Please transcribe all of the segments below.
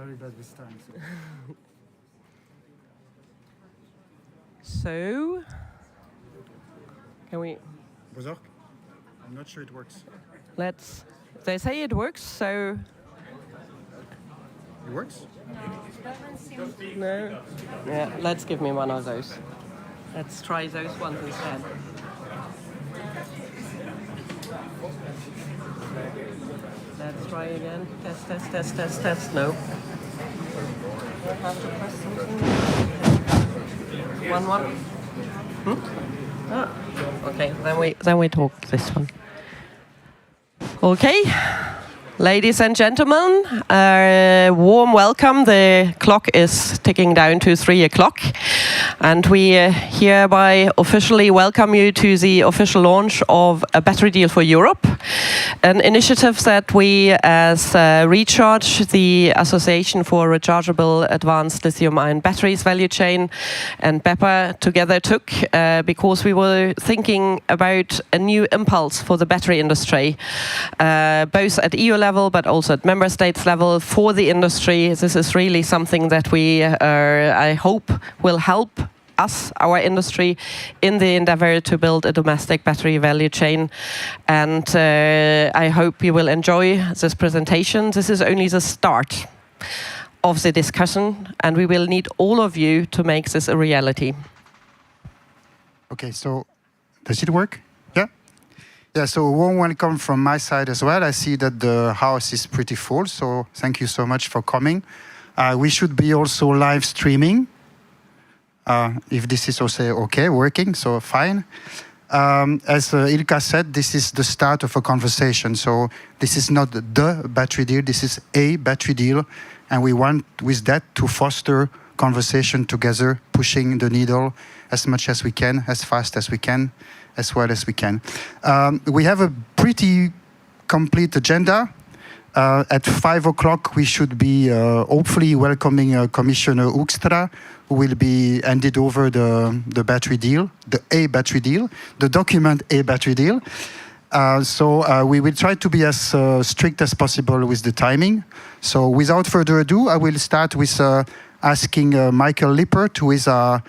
very bad this time. So, can we? I'm not sure it works. They say it works, so. It works? No. Yeah, let's give me one of those. Let's try those ones instead. Let's try again. Test. No. I have to press something. One. Okay, then we talk this one. Okay. Ladies and gentlemen, warm welcome. The clock is ticking down to 3 o'clock, and we hereby officially welcome you to the official launch of a battery deal for Europe, an initiative that we as RECHARGE, the Association for Rechargeable Advanced Lithium-Ion Batteries value chain, and BEPA together took because we were thinking about a new impulse for the battery industry, both at EU level but also at member states level for the industry. This is really something that we, I hope, will help us, our industry, in the endeavor to build a domestic battery value chain. And I hope you will enjoy this presentation. This is only the start of the discussion, and we will need all of you to make this a reality. Okay, so does it work? Yeah, so a warm welcome from my side as well. I see that the house is pretty full, so thank you so much for coming. We should be also live streaming, if this is also okay, working, so fine. As Ilka said, this is the start of a conversation, so this is not the battery deal, this is a battery deal, and we want with that to foster conversation together, pushing the needle as much as we can, as fast as we can, as well as we can. We have a pretty complete agenda. At 5 o'clock, we should be hopefully welcoming Commissioner Hoekstra, who will be handed over the battery deal, the battery deal, the document battery deal. So we will try to be as strict as possible with the timing. So without further ado, I will start with asking Michael Lippert, who is our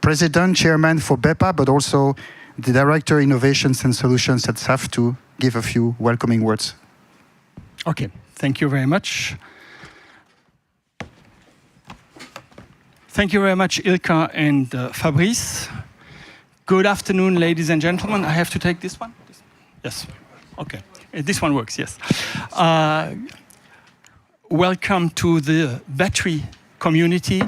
President, Chairman for BEPA, but also the Director Innovations and Solutions at SAF, to give a few welcoming words. Okay, thank you very much. Thank you very much, Ilka and Fabrice. Good afternoon, ladies and gentlemen. I have to take this one? Yes, okay. This one works, yes. Welcome to the battery community.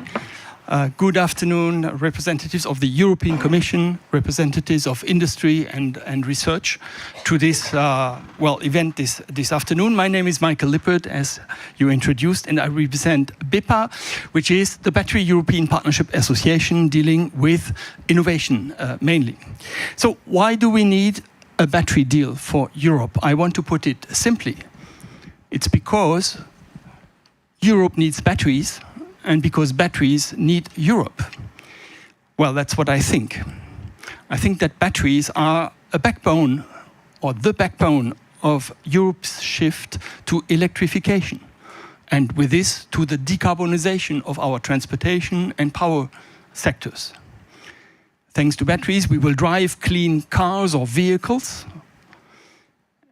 Good afternoon, representatives of the European Commission, representatives of industry and research, to this event this afternoon. My name is Michael Lippert, as you introduced, and I represent BEPA, which is the Battery European Partnership Association dealing with innovation mainly. So why do we need a battery deal for Europe? I want to put it simply. It's because Europe needs batteries, and because batteries need Europe. Well, that's what I think. I think that batteries are a backbone, or the backbone, of Europe's shift to electrification, and with this, to the decarbonization of our transportation and power sectors. Thanks to batteries, we will drive clean cars or vehicles,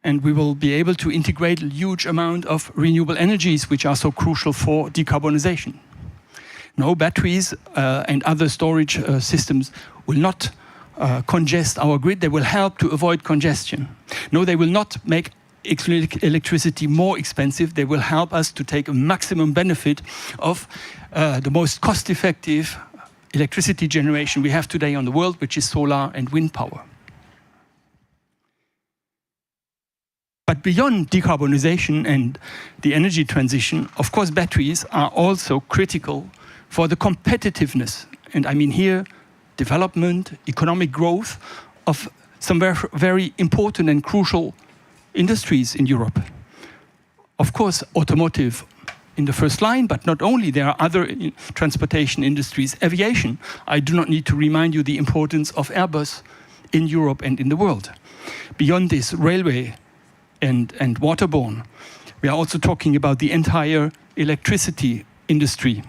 and we will be able to integrate a huge amount of renewable energies, which are so crucial for decarbonization. No, batteries and other storage systems will not congest our grid. They will help to avoid congestion. No, they will not make electricity more expensive. They will help us to take a maximum benefit of the most cost-effective electricity generation we have today on the world, which is solar and wind power. But beyond decarbonization and the energy transition, of course, batteries are also critical for the competitiveness, and I mean here, development, economic growth of some very important and crucial industries in Europe. Of course, automotive in the first line, but not only. There are other transportation industries, aviation. I do not need to remind you the importance of Airbus in Europe and in the world. Beyond this, railway and waterborne. We are also talking about the entire electricity industry,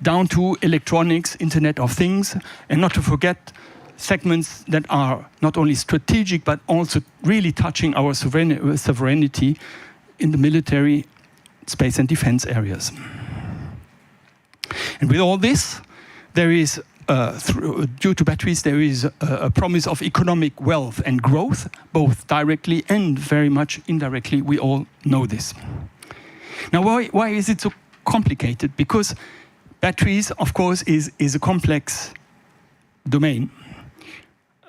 down to electronics, Internet of Things, and not to forget segments that are not only strategic but also really touching our sovereignty in the military, space and defense areas. And with all this, there is, due to batteries, there is a promise of economic wealth and growth, both directly and very much indirectly. We all know this. Now, why is it so complicated? Because batteries, of course, is a complex domain.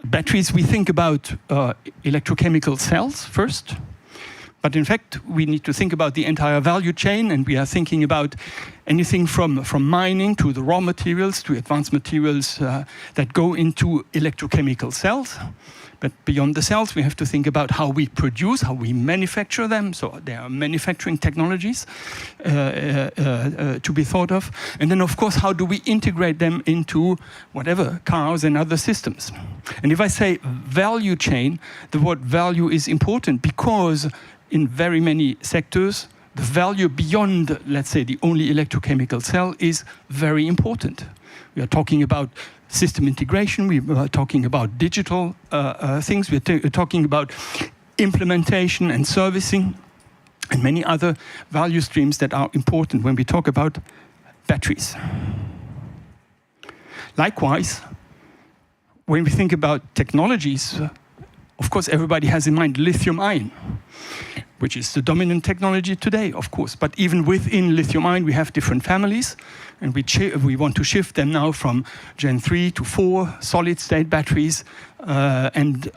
Batteries, we think about electrochemical cells first, but in fact, we need to think about the entire value chain, and we are thinking about anything from mining to the raw materials to advanced materials that go into electrochemical cells. But beyond the cells, we have to think about how we produce, how we manufacture them. So there are manufacturing technologies to be thought of. And then, of course, how do we integrate them into whatever, cars and other systems? And if I say value chain, the word value is important because in very many sectors, the value beyond, let's say, the only electrochemical cell is very important. We are talking about system integration, we are talking about digital things, we're talking about implementation and servicing, and many other value streams that are important when we talk about batteries. Likewise, when we think about technologies, of course, everybody has in mind lithium-ion, which is the dominant technology today, of course. But even within lithium-ion, we have different families, and we want to shift them now from Gen 3 to 4 solid-state batteries, and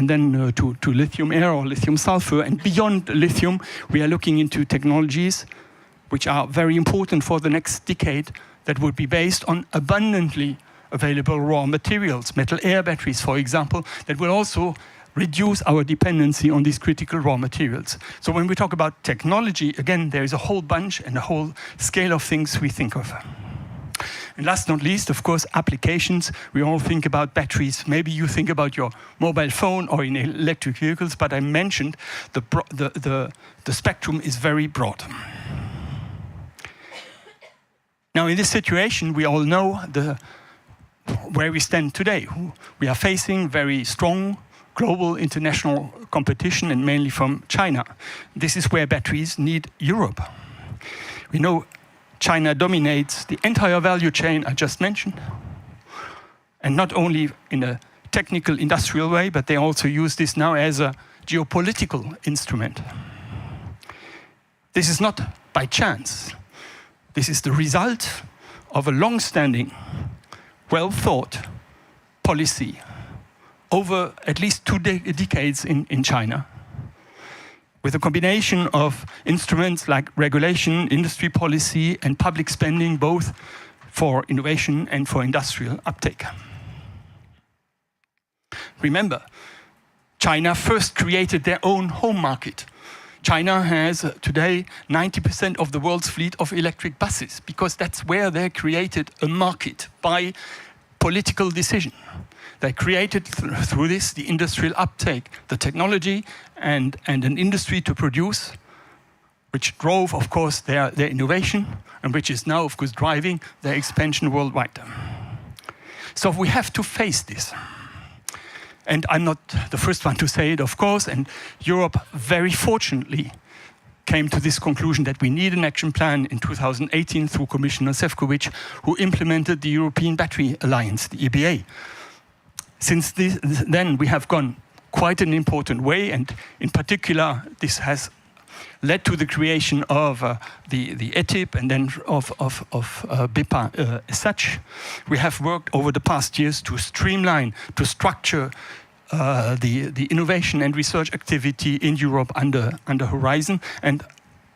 then to lithium-air or lithium-sulfur. And beyond lithium, we are looking into technologies which are very important for the next decade that would be based on abundantly available raw materials, metal-air batteries, for example, that will also reduce our dependency on these critical raw materials. So when we talk about technology, again, there is a whole bunch and a whole scale of things we think of. And last not least, of course, applications. We all think about batteries. Maybe you think about your mobile phone or in electric vehicles, but I mentioned the spectrum is very broad. Now, in this situation, we all know where we stand today. We are facing very strong global international competition, and mainly from China. This is where batteries need Europe. We know China dominates the entire value chain I just mentioned, and not only in a technical industrial way, but they also use this now as a geopolitical instrument. This is not by chance. This is the result of a long-standing, well-thought policy over at least 2 decades in China, with a combination of instruments like regulation, industry policy, and public spending, both for innovation and for industrial uptake. Remember, China first created their own home market. China has today 90% of the world's fleet of electric buses, because that's where they created a market by political decision. They created through this the industrial uptake, the technology and an industry to produce, which drove, of course, their innovation, and which is now, of course, driving their expansion worldwide. So we have to face this. And I'm not the first one to say it, of course, and Europe very fortunately came to this conclusion that we need an action plan in 2018 through Commissioner Šefčovič, who implemented the European Battery Alliance, the EBA. Since then, we have gone quite an important way, and in particular, this has led to the creation of the ETIP and then of BEPA as such. We have worked over the past years to streamline, to structure the innovation and research activity in Europe under Horizon, and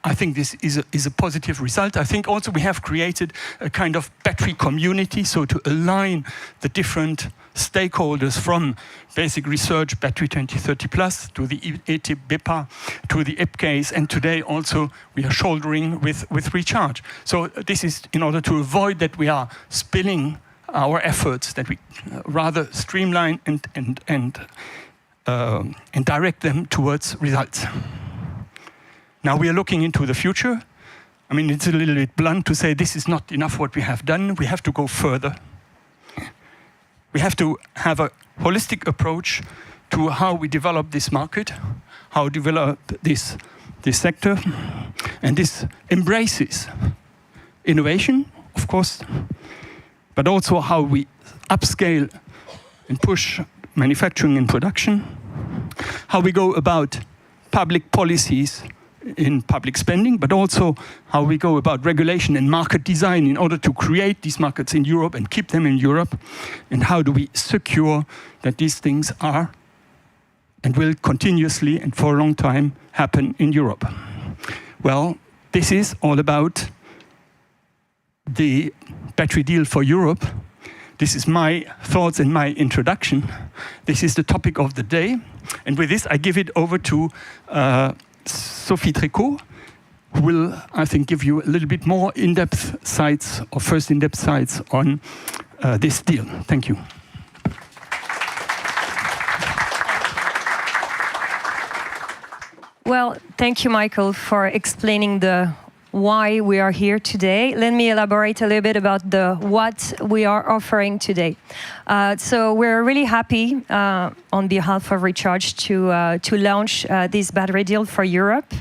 I think this is a positive result. I think also we have created a kind of battery community, so to align the different stakeholders from basic research, Battery 2030 Plus, to the ETIP, BEPA, to the EPCASE, and today also we are shouldering with RECHARGE. So this is in order to avoid that we are spilling our efforts, that we rather streamline and direct them towards results. Now we are looking into the future. I mean, it's a little bit blunt to say this is not enough what we have done. We have to go further. We have to have a holistic approach to how we develop this market, how we develop this sector, and this embraces innovation, of course, but also how we upscale and push manufacturing and production, how we go about public policies in public spending, but also how we go about regulation and market design in order to create these markets in Europe and keep them in Europe, and how do we secure that these things are and will continuously and for a long time happen in Europe. Well, this is all about the battery deal for Europe. This is my thoughts and my introduction. This is the topic of the day. And with this, I give it over to Sophie Trécot, who will, I think, give you a little bit more in-depth sights, or first in-depth sights on this deal. Thank you. Well, thank you, Michael, for explaining the why we are here today. Let me elaborate a little bit about the what we are offering today. So we're really happy on behalf of Recharge to launch this battery deal for Europe.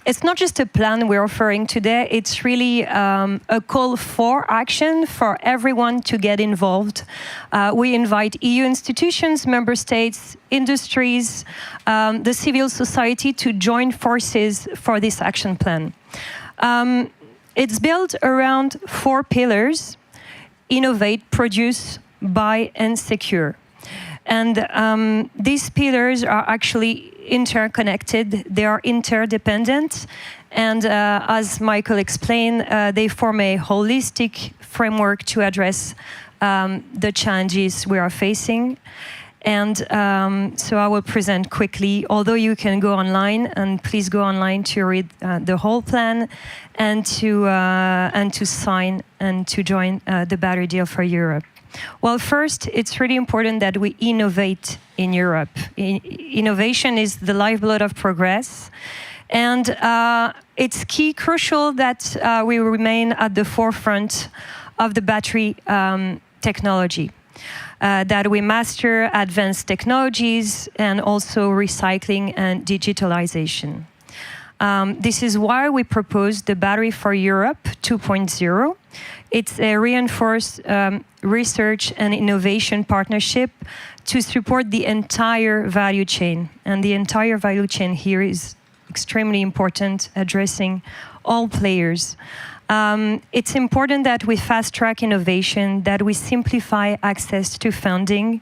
It's not just a plan we're offering today, it's really a call for action for everyone to get involved. We invite EU institutions, member states, industries, the civil society to join forces for this action plan. It's built around 4 pillars: innovate, produce, buy, and secure. And these pillars are actually interconnected, they are interdependent, and as Michael explained, they form a holistic framework to address the challenges we are facing. And so I will present quickly, although you can go online, and please go online to read the whole plan and to sign and to join the battery deal for Europe. Well, first, it's really important that we innovate in Europe. Innovation is the lifeblood of progress. And it's crucial that we remain at the forefront of the battery technology, that we master advanced technologies and also recycling and digitalization. This is why we propose the Battery for Europe 2.0. It's a reinforced research and innovation partnership to support the entire value chain. And the entire value chain here is extremely important, addressing all players. It's important that we fast-track innovation, that we simplify access to funding,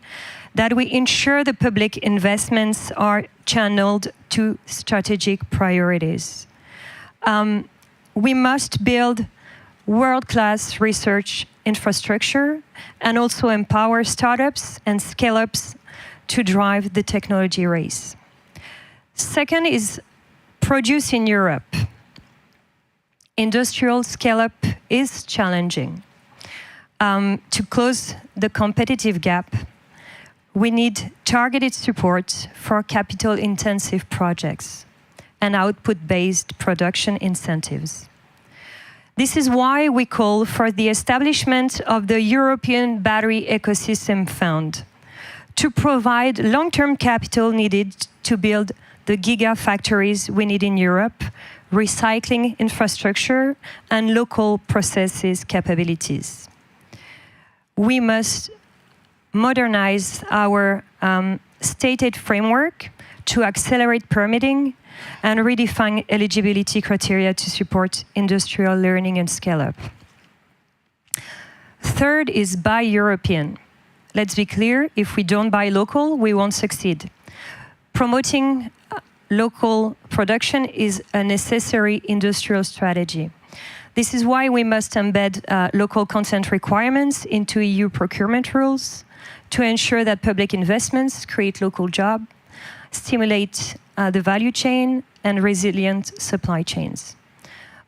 that we ensure the public investments are channeled to strategic priorities. We must build world-class research infrastructure and also empower startups and scale-ups to drive the technology race. Second is produce in Europe. Industrial scale-up is challenging. To close the competitive gap, we need targeted support for capital-intensive projects and output-based production incentives. This is why we call for the establishment of the European Battery Ecosystem Fund to provide long-term capital needed to build the gigafactories we need in Europe, recycling infrastructure, and local processes capabilities. We must modernize our stated framework to accelerate permitting and redefine eligibility criteria to support industrial learning and scale-up. Third is buy European. Let's be clear, if we don't buy local, we won't succeed. Promoting local production is a necessary industrial strategy. This is why we must embed local content requirements into EU procurement rules to ensure that public investments create local jobs, stimulate the value chain and resilient supply chains.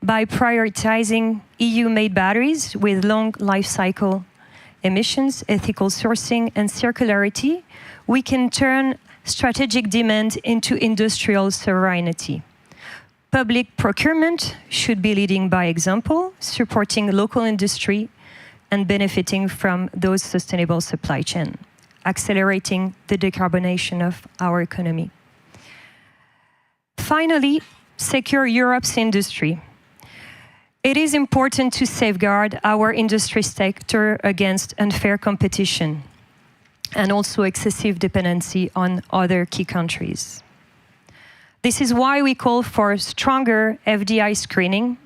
By prioritizing EU-made batteries with long life cycle emissions, ethical sourcing, and circularity, we can turn strategic demand into industrial sovereignty. Public procurement should be leading by example, supporting local industry and benefiting from those sustainable supply chains, accelerating the decarbonation of our economy. Finally, secure Europe's industry. It is important to safeguard our industry sector against unfair competition and also excessive dependency on other key countries. This is why we call for stronger FDI screening,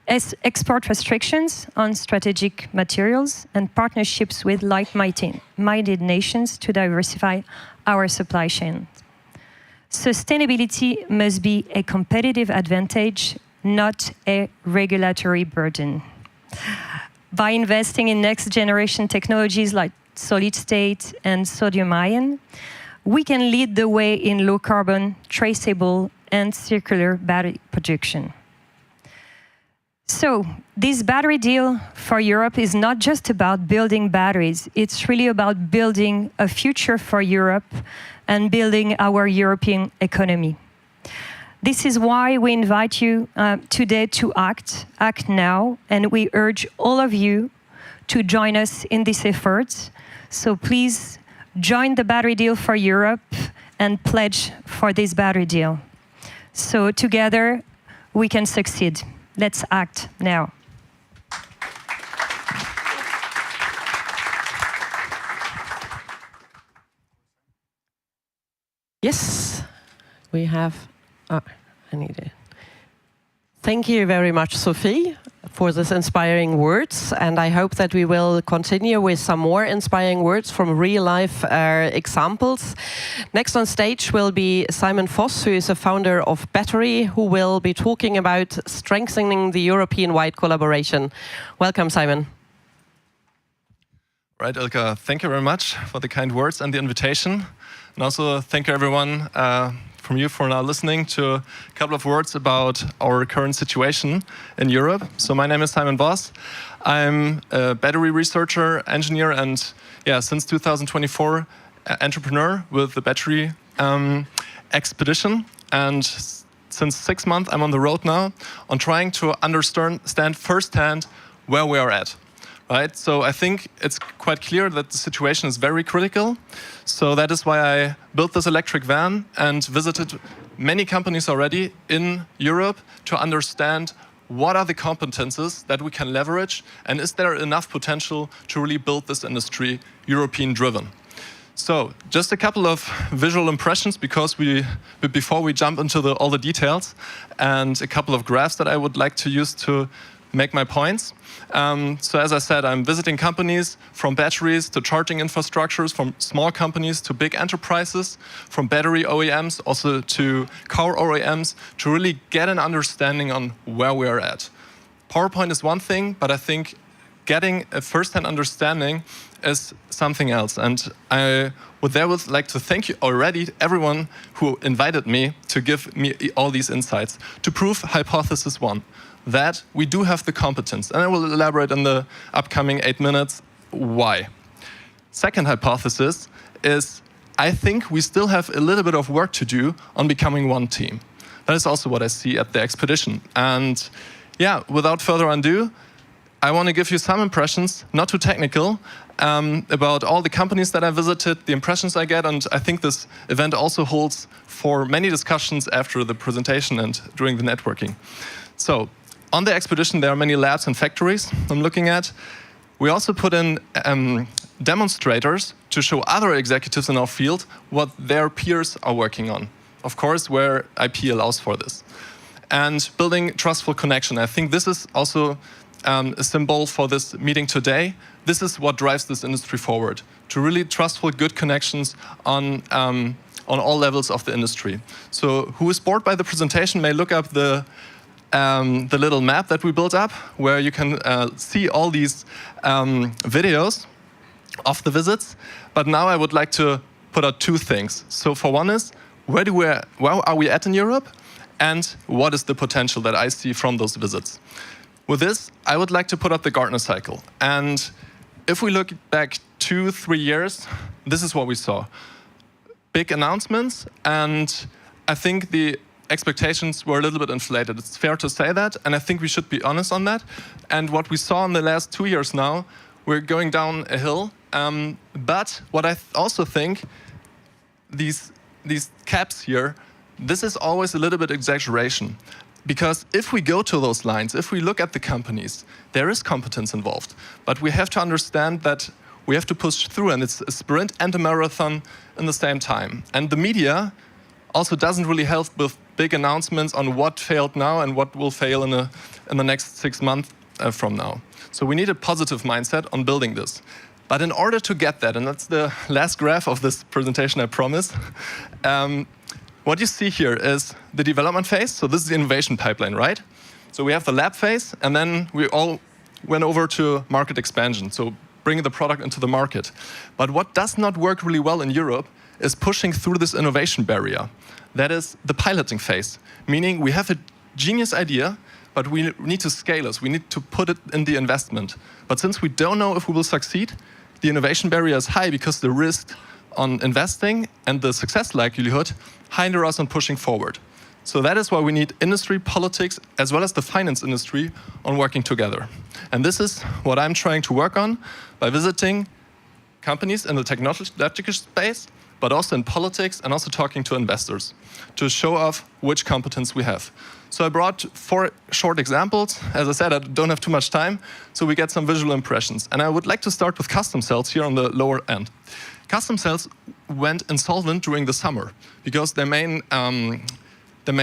export restrictions on strategic materials, and partnerships with like-minded nations to diversify our supply chain. Sustainability must be a competitive advantage, not a regulatory burden. By investing in next-generation technologies like solid-state and sodium-ion, we can lead the way in low-carbon, traceable, and circular battery production. So, this battery deal for Europe is not just about building batteries, it's really about building a future for Europe and building our European economy. This is why we invite you today to act now, and we urge all of you to join us in this effort. So please join the battery deal for Europe and pledge for this battery deal. So together we can succeed. Let's act now. Yes, we have. I need it. Thank you very much, Sophie, for this inspiring words, and I hope that we will continue with some more inspiring words from real-life examples. Next on stage will be Simon Voss, who is a founder of Battery, who will be talking about strengthening the European-wide collaboration. Welcome, Simon. Right, Ilka, thank you very much for the kind words and the invitation. And also thank you everyone from you for now listening to a couple of words about our current situation in Europe. So my name is Simon Voss. I'm a battery researcher, engineer, and since 2024, entrepreneur with the Battery expedition. And since 6 months, I'm on the road now on trying to understand firsthand where we are at. Right? So I think it's quite clear that the situation is very critical. So that is why I built this electric van and visited many companies already in Europe to understand what are the competences that we can leverage and is there enough potential to really build this industry European driven. So just a couple of visual impressions before we jump into all the details, and a couple of graphs that I would like to use to make my points. So as I said, I'm visiting companies from batteries to charging infrastructures, from small companies to big enterprises, from battery OEMs also to car OEMs, to really get an understanding on where we are at. PowerPoint is one thing, but I think getting a first-hand understanding is something else. And I would like to thank you already, everyone who invited me to give me all these insights, to prove hypothesis 1. That we do have the competence. And I will elaborate in the upcoming 8 minutes why. Second hypothesis is, I think we still have a little bit of work to do on becoming one team. That is also what I see at the expedition. And without further ado, I want to give you some impressions, not too technical, about all the companies that I visited, the impressions I get, and I think this event also holds for many discussions after the presentation and during the networking. So, on the expedition, there are many labs and factories I'm looking at. We also put in demonstrators to show other executives in our field what their peers are working on. Of course, where IP allows for this. And building trustful connection. I think this is also a symbol for this meeting today. This is what drives this industry forward. To really trustful, good connections on all levels of the industry. So who is bored by the presentation may look up the little map that we built up, where you can see all these videos of the visits. But now I would like to put out 2 things. So for one is, where are we at in Europe? And what is the potential that I see from those visits? With this, I would like to put up the Gartner cycle. And if we look back 2-3 years, this is what we saw. Big announcements, and I think the expectations were a little bit inflated. It's fair to say that, and I think we should be honest on that. And what we saw in the last 2 years now, we're going down a hill. But what I also think, these caps here, this is always a little bit exaggeration. Because if we go to those lines, if we look at the companies, there is competence involved. But we have to understand that we have to push through, and it's a sprint and a marathon in the same time. And the media also doesn't really help with big announcements on what failed now and what will fail in the next 6 months from now. So we need a positive mindset on building this. But in order to get that, and that's the last graph of this presentation, I promise, what you see here is the development phase. So this is the innovation pipeline, right? So we have the lab phase, and then we all went over to market expansion, so bringing the product into the market. But what does not work really well in Europe is pushing through this innovation barrier. That is the piloting phase, meaning we have a genius idea, but we need to scale it. We need to put it in the investment. But since we don't know if we will succeed, the innovation barrier is high because the risk on investing and the success likelihood hinder us on pushing forward. So that is why we need industry, politics, as well as the finance industry on working together. And this is what I'm trying to work on by visiting companies in the technological space, but also in politics and also talking to investors to show off which competence we have. So I brought 4 short examples. As I said, I don't have too much time, so we get some visual impressions. And I would like to start with Custom Cells here on the lower end. Custom Cells went insolvent during the summer because their main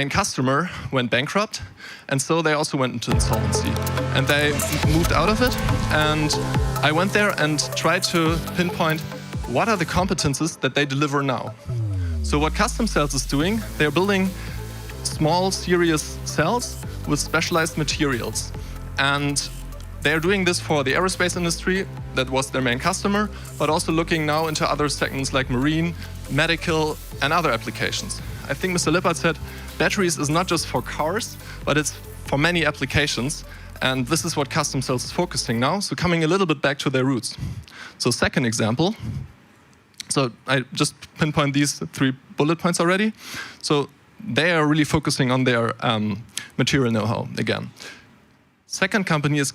customer went bankrupt, and so they also went into insolvency. And they moved out of it, and I went there and tried to pinpoint what are the competences that they deliver now. So what Custom Cells is doing, they're building small, serious cells with specialized materials. And they're doing this for the aerospace industry, that was their main customer, but also looking now into other segments like marine, medical, and other applications. I think Mr. Lippert said batteries is not just for cars, but it's for many applications. And this is what Custom Cells is focusing now, so coming a little bit back to their roots. So second example, so I just pinpoint these 3 bullet points already. So they are really focusing on their material know-how again. Second company is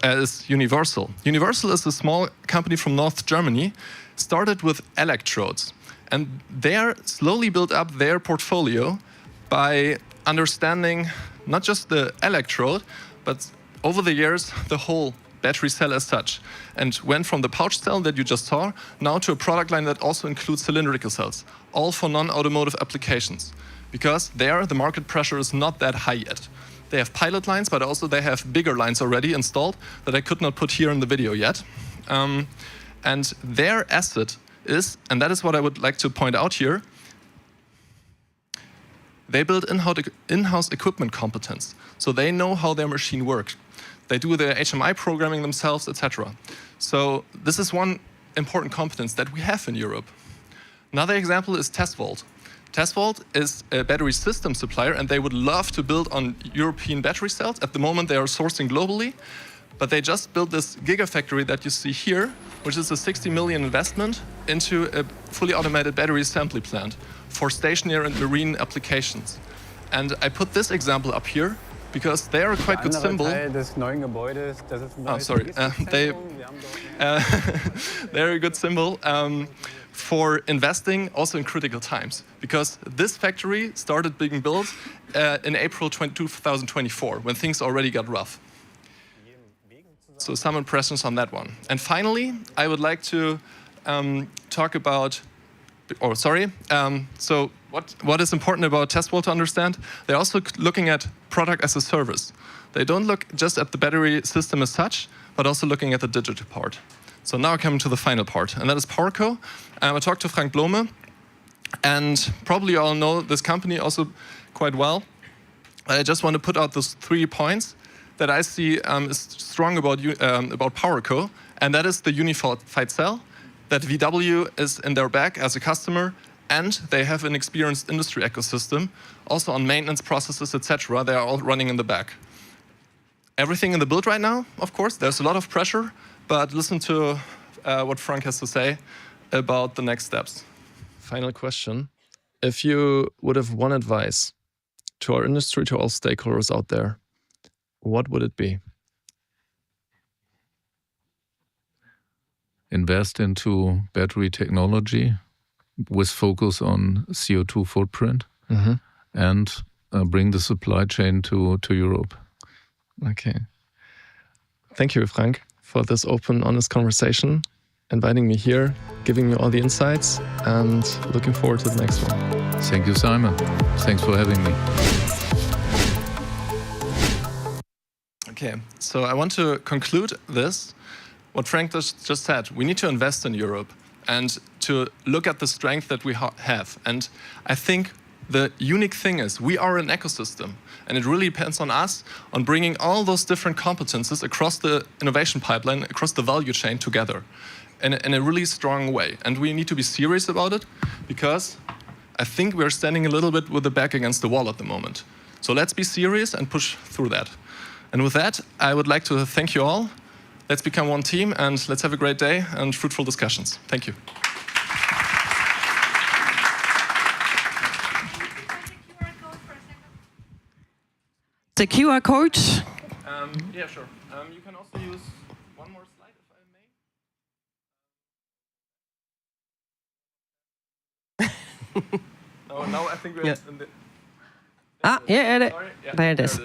is Universal. Universal is a small company from North Germany, started with electrodes. And they slowly built up their portfolio by understanding not just the electrode, but over the years, the whole battery cell as such. And went from the pouch cell that you just saw, now to a product line that also includes cylindrical cells, all for non-automotive applications. Because there, the market pressure is not that high yet. They have pilot lines, but also they have bigger lines already installed that I could not put here in the video yet. And their asset is, and that is what I would like to point out here, they build in-house equipment competence. So they know how their machine works. They do their HMI programming themselves, etc. So this is one important competence that we have in Europe. Another example is Tesvolt. Tesvolt is a battery system supplier, and they would love to build on European battery cells. At the moment, they are sourcing globally, but they just built this gigafactory that you see here, which is a 60 million investment into a fully automated battery assembly plant for stationary and marine applications. And I put this example up here because they are a quite good symbol. They're a good symbol for investing also in critical times, because this factory started being built in April 2024, when things already got rough. So some impressions on that one. And finally, I would like to talk about, so what is important about Tesvolt to understand? They're also looking at product as a service. They don't look just at the battery system as such, but also looking at the digital part. So now I come to the final part, and that is PowerCo. I talked to Frank Blome, and probably you all know this company also quite well. I just want to put out those 3 points that I see is strong about PowerCo, and that is the unified cell, that VW is in their back as a customer, and they have an experienced industry ecosystem, also on maintenance processes, etc. They are all running in the back. Everything in the build right now, of course, there's a lot of pressure, but listen to what Frank has to say about the next steps. Final question. If you would have one advice to our industry, to all stakeholders out there, what would it be? Invest into battery technology with focus on CO2 footprint and bring the supply chain to Europe. Okay. Thank you, Frank, for this open, honest conversation, inviting me here, giving me all the insights, and looking forward to the next one. Thank you, Simon. Thanks for having me. Okay, so I want to conclude this. What Frank just said, we need to invest in Europe and to look at the strength that we have. And I think the unique thing is we are an ecosystem, and it really depends on us on bringing all those different competences across the innovation pipeline, across the value chain together in a really strong way. And we need to be serious about it because I think we're standing a little bit with the back against the wall at the moment. So let's be serious and push through that. And with that, I would like to thank you all. Let's become one team and let's have a great day and fruitful discussions. Thank you. The QR code. Yeah, sure. You can also use one more slide if I may. No, now I think we're in the... Yeah, Sorry. Yeah, there it is.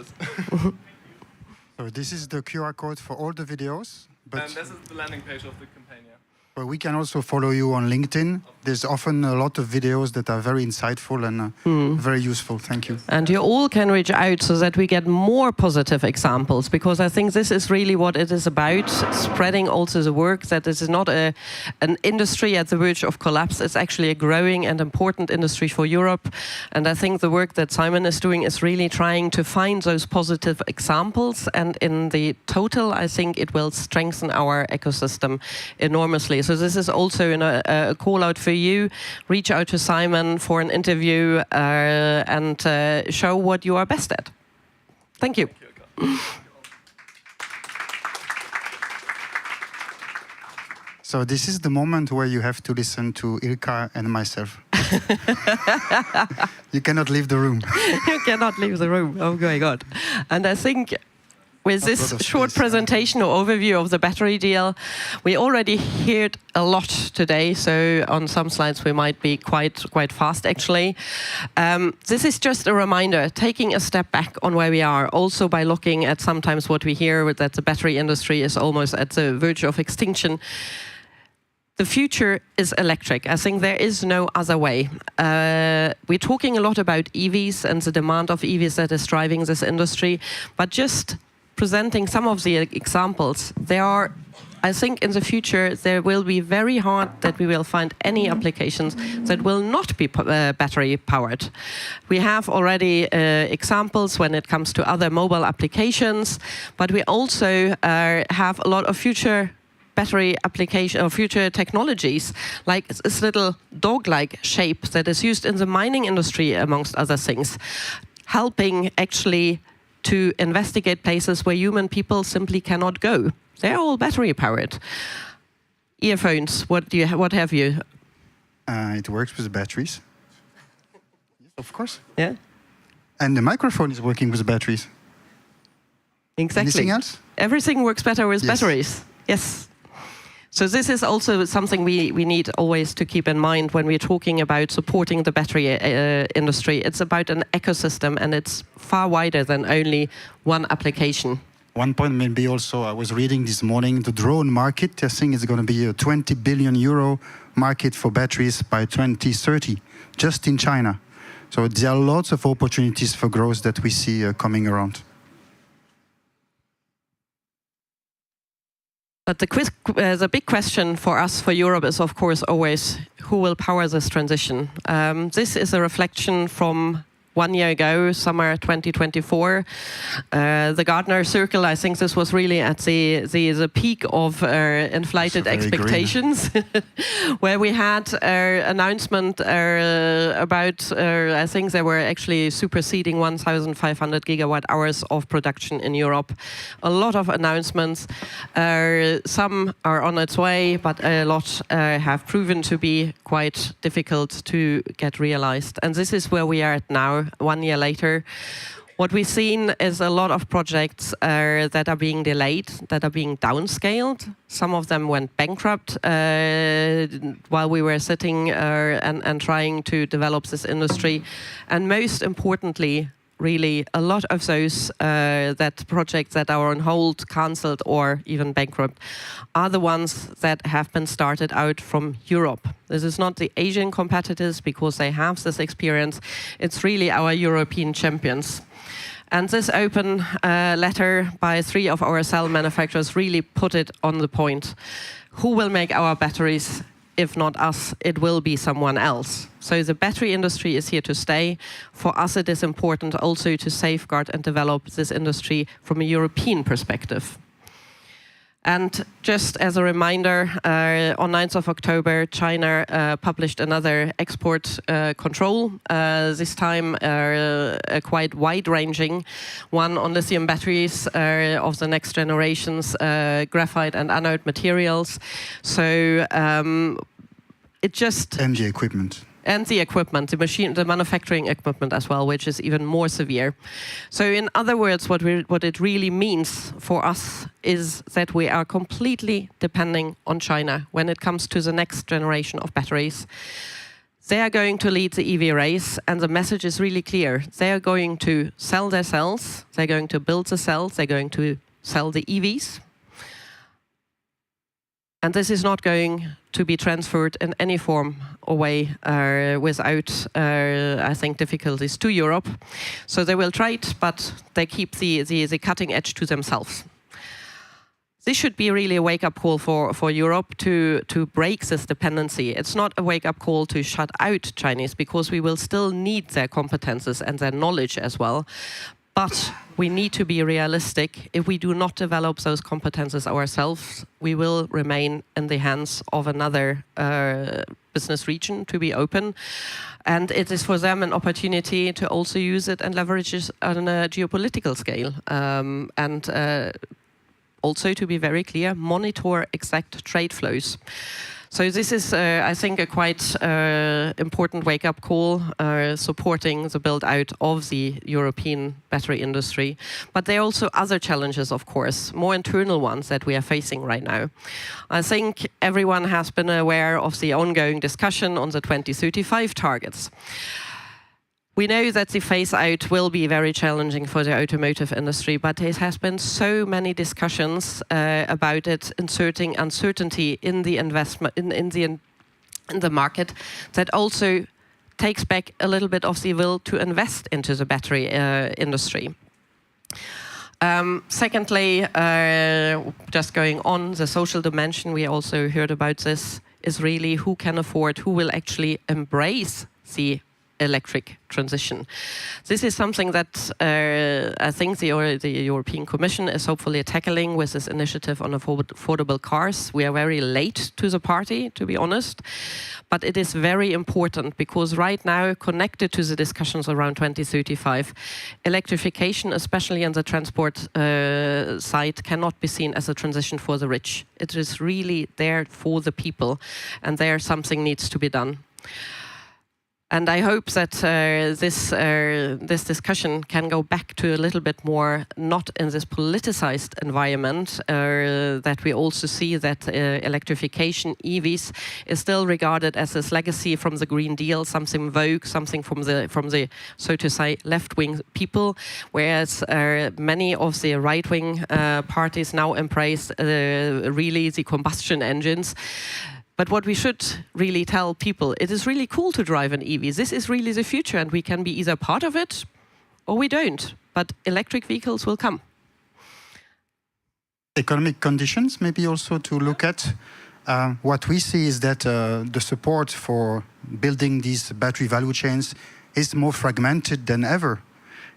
So this is the QR code for all the videos. But And this is the landing page of the campaign, yeah. But we can also follow you on LinkedIn. There's often a lot of videos that are very insightful and very useful. Thank you. And you all can reach out so that we get more positive examples, because I think this is really what it is about, spreading also the work that this is not an industry at the verge of collapse. It's actually a growing and important industry for Europe. And I think the work that Simon is doing is really trying to find those positive examples. And in the total, I think it will strengthen our ecosystem enormously. So this is also a call out for you. Reach out to Simon for an interview and show what you are best at. Thank you. So this is the moment where you have to listen to Ilka and myself. You cannot leave the room. You cannot leave the room. Oh my God. And I think with this short presentation or overview of the battery deal, we already heard a lot today. So on some slides we might be quite fast actually. This is just a reminder, taking a step back on where we are, also by looking at sometimes what we hear that the battery industry is almost at the verge of extinction. The future is electric. I think there is no other way. We're talking a lot about EVs and the demand of EVs that is driving this industry, but just presenting some of the examples, there are, I think in the future, there will be very hard that we will find any applications that will not be battery powered. We have already examples when it comes to other mobile applications, but we also have a lot of future battery application or future technologies, like this little dog-like shape that is used in the mining industry, amongst other things, helping actually to investigate places where human people simply cannot go. They're all battery powered. Earphones, what have you? It works with batteries. Yes, of course. Yeah. And the microphone is working with batteries. Exactly. Anything else? Everything works better with Yes. batteries. Yes. So this is also something we need always to keep in mind when we're talking about supporting the battery industry. It's about an ecosystem, and it's far wider than only one application. One point maybe also, I was reading this morning, the drone market, I think it's going to be a 20 billion euro market for batteries by 2030, just in China. So there are lots of opportunities for growth that we see coming around. But the big question for us, for Europe, is of course always who will power this transition. This is a reflection from 1 year ago, summer 2024. The Gardner Circle, I think this was really at the peak of inflated expectations, where we had an announcement about, I think they were actually superseding 1,500 gigawatt hours of production in Europe. A lot of announcements. Some are on its way, but a lot have proven to be quite difficult to get realized. And this is where we are at now. 1 year later. What we've seen is a lot of projects that are being delayed, that are being downscaled. Some of them went bankrupt while we were sitting and trying to develop this industry. And most importantly, really, a lot of those that projects that are on hold, cancelled, or even bankrupt are the ones that have been started out from Europe. This is not the Asian competitors because they have this experience. It's really our European champions. And this open letter by 3 of our cell manufacturers really put it on the point. Who will make our batteries? If not us, it will be someone else. So the battery industry is here to stay. For us, it is important also to safeguard and develop this industry from a European perspective. And just as a reminder, on 9th of October, China published another export control, this time a quite wide-ranging one on lithium batteries of the next generations, graphite and anode materials. So it just... And the equipment. And the equipment, the manufacturing equipment as well, which is even more severe. So in other words, what it really means for us is that we are completely depending on China when it comes to the next generation of batteries. They are going to lead the EV race, and the message is really clear. They are going to sell their cells, they're going to build the cells, they're going to sell the EVs. And this is not going to be transferred in any form or way without, I think, difficulties to Europe. So they will try it, but they keep the cutting edge to themselves. This should be really a wake-up call for Europe to break this dependency. It's not a wake-up call to shut out Chinese, because we will still need their competences and their knowledge as well. But we need to be realistic. If we do not develop those competences ourselves, we will remain in the hands of another business region to be open. And it is for them an opportunity to also use it and leverage it on a geopolitical scale. Also, to be very clear, monitor exact trade flows. So this is, I think, a quite important wake-up call, supporting the build-out of the European battery industry. But there are also other challenges, of course, more internal ones that we are facing right now. I think everyone has been aware of the ongoing discussion on the 2035 targets. We know that the phase-out will be very challenging for the automotive industry, but there has been so many discussions about it, inserting uncertainty in the investment in the market, that also takes back a little bit of the will to invest into the battery industry. Secondly, just going on the social dimension, we also heard about this, is really who can afford, who will actually embrace the electric transition. This is something that I think the European Commission is hopefully tackling with this initiative on affordable cars. We are very late to the party, to be honest, but it is very important, because right now, connected to the discussions around 2035, electrification, especially on the transport side, cannot be seen as a transition for the rich. It is really there for the people, and there something needs to be done. And I hope that this discussion can go back to a little bit more, not in this politicized environment, that we also see that electrification, EVs, is still regarded as this legacy from the Green Deal, something vogue, something from the so to say left-wing people, whereas many of the right-wing parties now embrace really the combustion engines. But what we should really tell people, it is really cool to drive an EV. This is really the future, and we can be either part of it or we don't. But electric vehicles will come. Economic conditions, maybe also to look at. What we see is that the support for building these battery value chains is more fragmented than ever.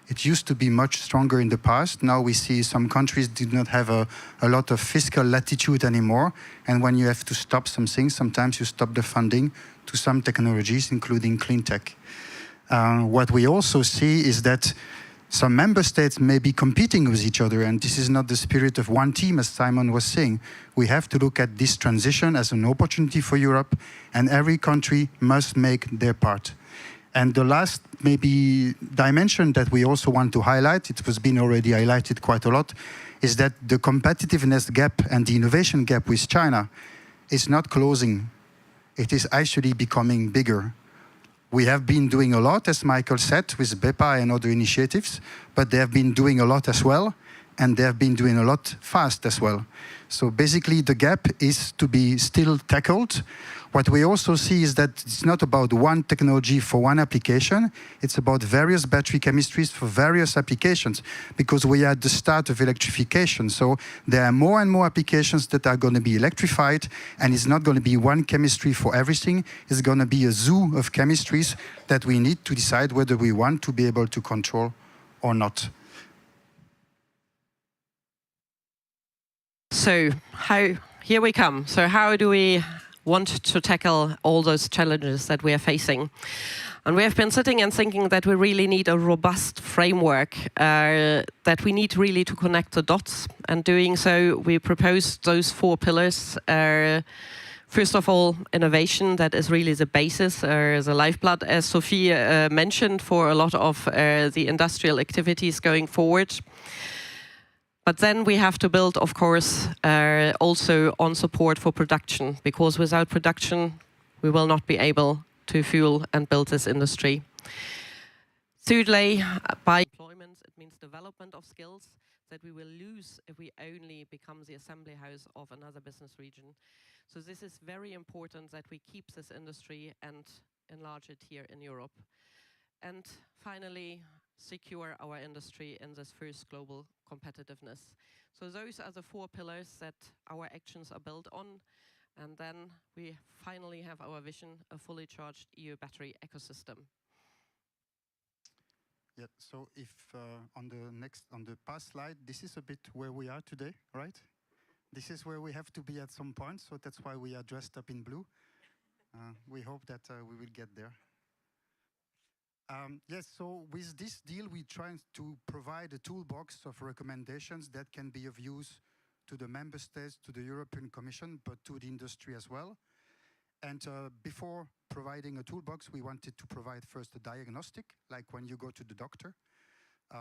It used to be much stronger in the past. Now we see some countries do not have a lot of fiscal latitude anymore. And when you have to stop some things, sometimes you stop the funding to some technologies, including clean tech. What we also see is that some member states may be competing with each other, and this is not the spirit of one team, as Simon was saying. We have to look at this transition as an opportunity for Europe, and every country must make their part. And the last maybe dimension that we also want to highlight, it was been already highlighted quite a lot, is that the competitiveness gap and the innovation gap with China is not closing. It is actually becoming bigger. We have been doing a lot, as Michael said, with BEPA and other initiatives, but they have been doing a lot as well, and they have been doing a lot fast as well. So basically the gap is to be still tackled. What we also see is that it's not about one technology for one application, it's about various battery chemistries for various applications, because we are at the start of electrification. So there are more and more applications that are going to be electrified, and it's not going to be one chemistry for everything. It's going to be a zoo of chemistries that we need to decide whether we want to be able to control or not. So here we come. So how do we want to tackle all those challenges that we are facing? And we have been sitting and thinking that we really need a robust framework, that we need really to connect the dots. And doing so, we propose those 4 pillars. First of all, innovation, that is really the basis, the lifeblood, as Sophie mentioned, for a lot of the industrial activities going forward. But then we have to build, of course, also on support for production, because without production, we will not be able to fuel and build this industry. Thirdly, by employment, it means development of skills that we will lose if we only become the assembly house of another business region. So this is very important that we keep this industry and enlarge it here in Europe. And finally, secure our industry in this first global competitiveness. So those are the 4 pillars that our actions are built on. And then we finally have our vision, a fully charged EU battery ecosystem. Yeah, so if on the past slide, this is a bit where we are today, right? This is where we have to be at some point, so that's why we are dressed up in blue. We hope that we will get there. Yes, so with this deal, we try to provide a toolbox of recommendations that can be of use to the member states, to the European Commission, but to the industry as well. And before providing a toolbox, we wanted to provide first a diagnostic, like when you go to the doctor.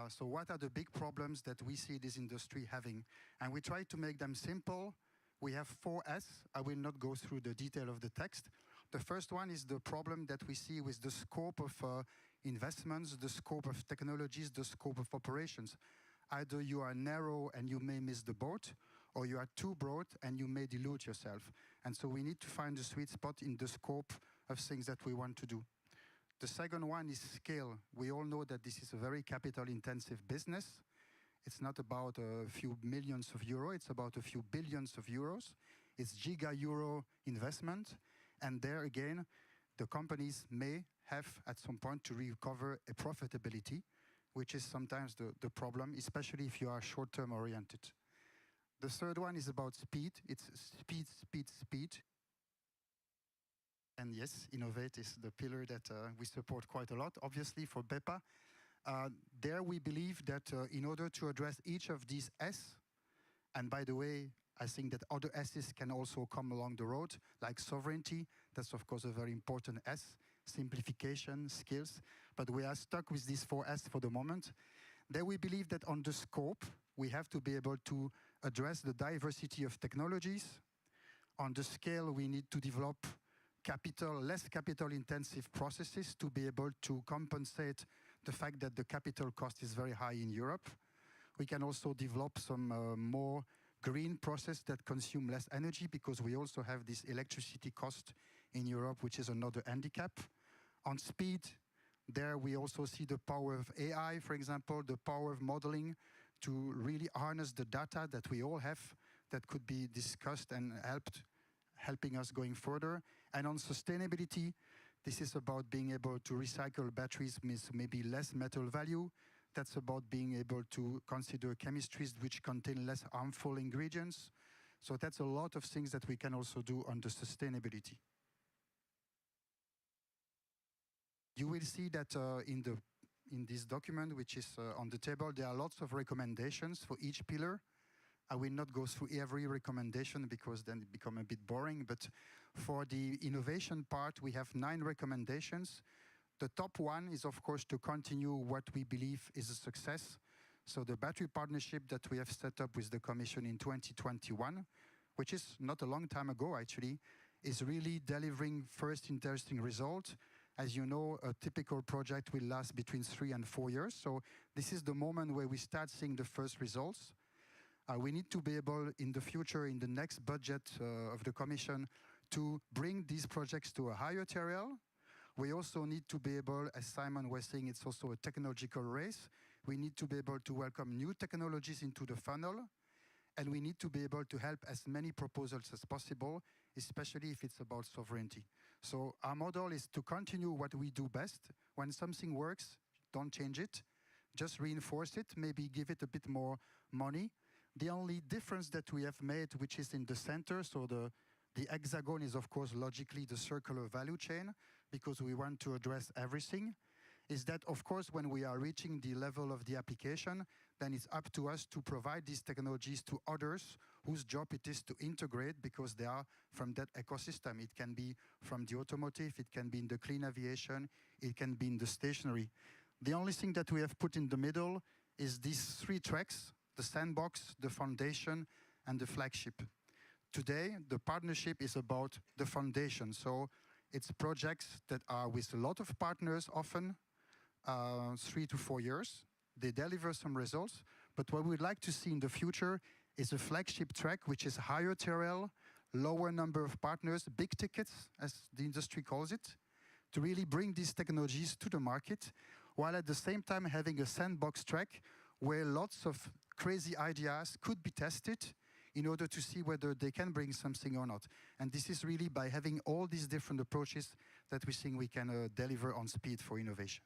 So what are the big problems that we see this industry having? And we try to make them simple. We have 4 S. I will not go through the detail of the text. The first one is the problem that we see with the scope of investments, the scope of technologies, the scope of operations. Either you are narrow and you may miss the boat, or you are too broad and you may dilute yourself. And so we need to find a sweet spot in the scope of things that we want to do. The second one is scale. We all know that this is a very capital-intensive business. It's not about a few millions of euros, it's about a few billions of euros. It's giga-euro investment. And there again, the companies may have at some point to recover a profitability, which is sometimes the problem, especially if you are short-term oriented. The third one is about speed. It's speed, speed, speed. And yes, INNOVATE is the pillar that we support quite a lot, obviously, for BEPA. There we believe that in order to address each of these S, and by the way, I think that other S's can also come along the road, like sovereignty. That's, of course, a very important S. Simplification, skills. But we are stuck with these 4 S for the moment. There we believe that on the scope, we have to be able to address the diversity of technologies. On the scale, we need to develop less capital-intensive processes to be able to compensate the fact that the capital cost is very high in Europe. We can also develop some more green process that consume less energy, because we also have this electricity cost in Europe, which is another handicap. On speed, there we also see the power of AI, for example, the power of modeling to really harness the data that we all have that could be discussed and helping us going further. And on sustainability, this is about being able to recycle batteries with maybe less metal value. That's about being able to consider chemistries which contain less harmful ingredients. So that's a lot of things that we can also do on the sustainability. You will see that in this document, which is on the table, there are lots of recommendations for each pillar. I will not go through every recommendation because then it becomes a bit boring, but for the innovation part, we have 9 recommendations. The top one is, of course, to continue what we believe is a success. So the battery partnership that we have set up with the Commission in 2021, which is not a long time ago, actually, is really delivering first interesting result. As you know, a typical project will last between 3 and 4 years. So this is the moment where we start seeing the first results. We need to be able in the future, in the next budget of the Commission, to bring these projects to a higher TRL. We also need to be able, as Simon was saying, it's also a technological race. We need to be able to welcome new technologies into the funnel. And we need to be able to help as many proposals as possible, especially if it's about sovereignty. So our model is to continue what we do best. When something works, don't change it. Just reinforce it, maybe give it a bit more money. The only difference that we have made, which is in the center, so the hexagon is, of course, logically the circular value chain, because we want to address everything, is that, of course, when we are reaching the level of the application, then it's up to us to provide these technologies to others whose job it is to integrate because they are from that ecosystem. It can be from the automotive, it can be in the clean aviation, it can be in the stationary. The only thing that we have put in the middle is these 3 tracks, the sandbox, the foundation, and the flagship. Today, the partnership is about the foundation. So it's projects that are with a lot of partners, often 3 to 4 years. They deliver some results. But what we'd like to see in the future is a flagship track, which is higher TRL, lower number of partners, big tickets, as the industry calls it, to really bring these technologies to the market, while at the same time having a sandbox track where lots of crazy ideas could be tested in order to see whether they can bring something or not. And this is really by having all these different approaches that we think we can deliver on speed for innovation.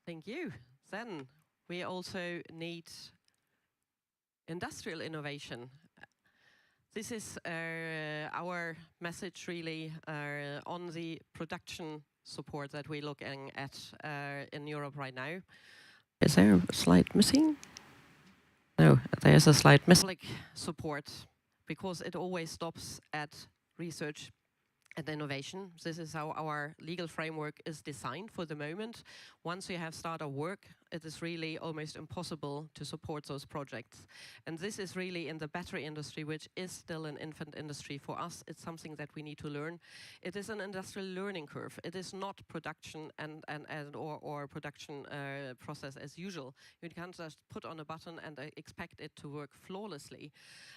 Thank you. Then we also need industrial innovation. This is our message really on the production support that we're looking at in Europe right now. Is there a slide missing? No, there's a slide missing. Public support, because it always stops at research and innovation. This is how our legal framework is designed for the moment. Once we have started work, it is really almost impossible to support those projects. And this is really in the battery industry, which is still an infant industry for us. It's something that we need to learn. It is an industrial learning curve. It is not production or production process as usual. You can't just put on a button and expect it to work flawlessly.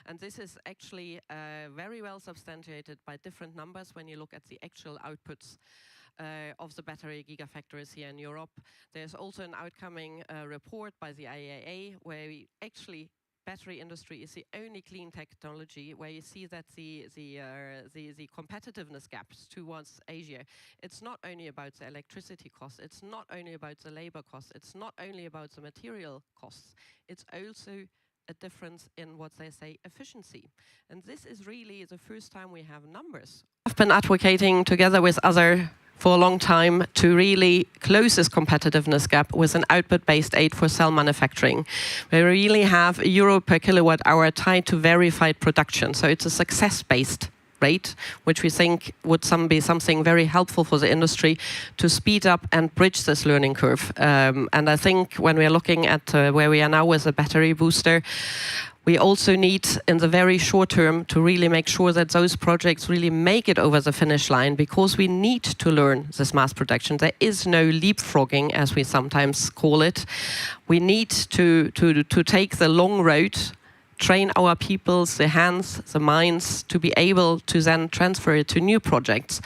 And this is actually very well substantiated by different numbers when you look at the actual outputs of the battery gigafactories here in Europe. There's also an outcoming report by the IAA where actually battery industry is the only clean technology where you see that the competitiveness gaps towards Asia, it's not only about the electricity costs, it's not only about the labor costs, it's not only about the material costs, it's also a difference in what they say efficiency. And this is really the first time we have numbers. I've been advocating together with others for a long time to really close this competitiveness gap with an output-based aid for cell manufacturing. We really have €1 per kilowatt hour tied to verified production. So it's a success-based rate, which we think would be something very helpful for the industry to speed up and bridge this learning curve. And I think when we are looking at where we are now with a battery booster, we also need, in the very short term, to really make sure that those projects really make it over the finish line, because we need to learn this mass production. There is no leapfrogging, as we sometimes call it. We need to take the long road, train our people, the hands, the minds, to be able to then transfer it to new projects.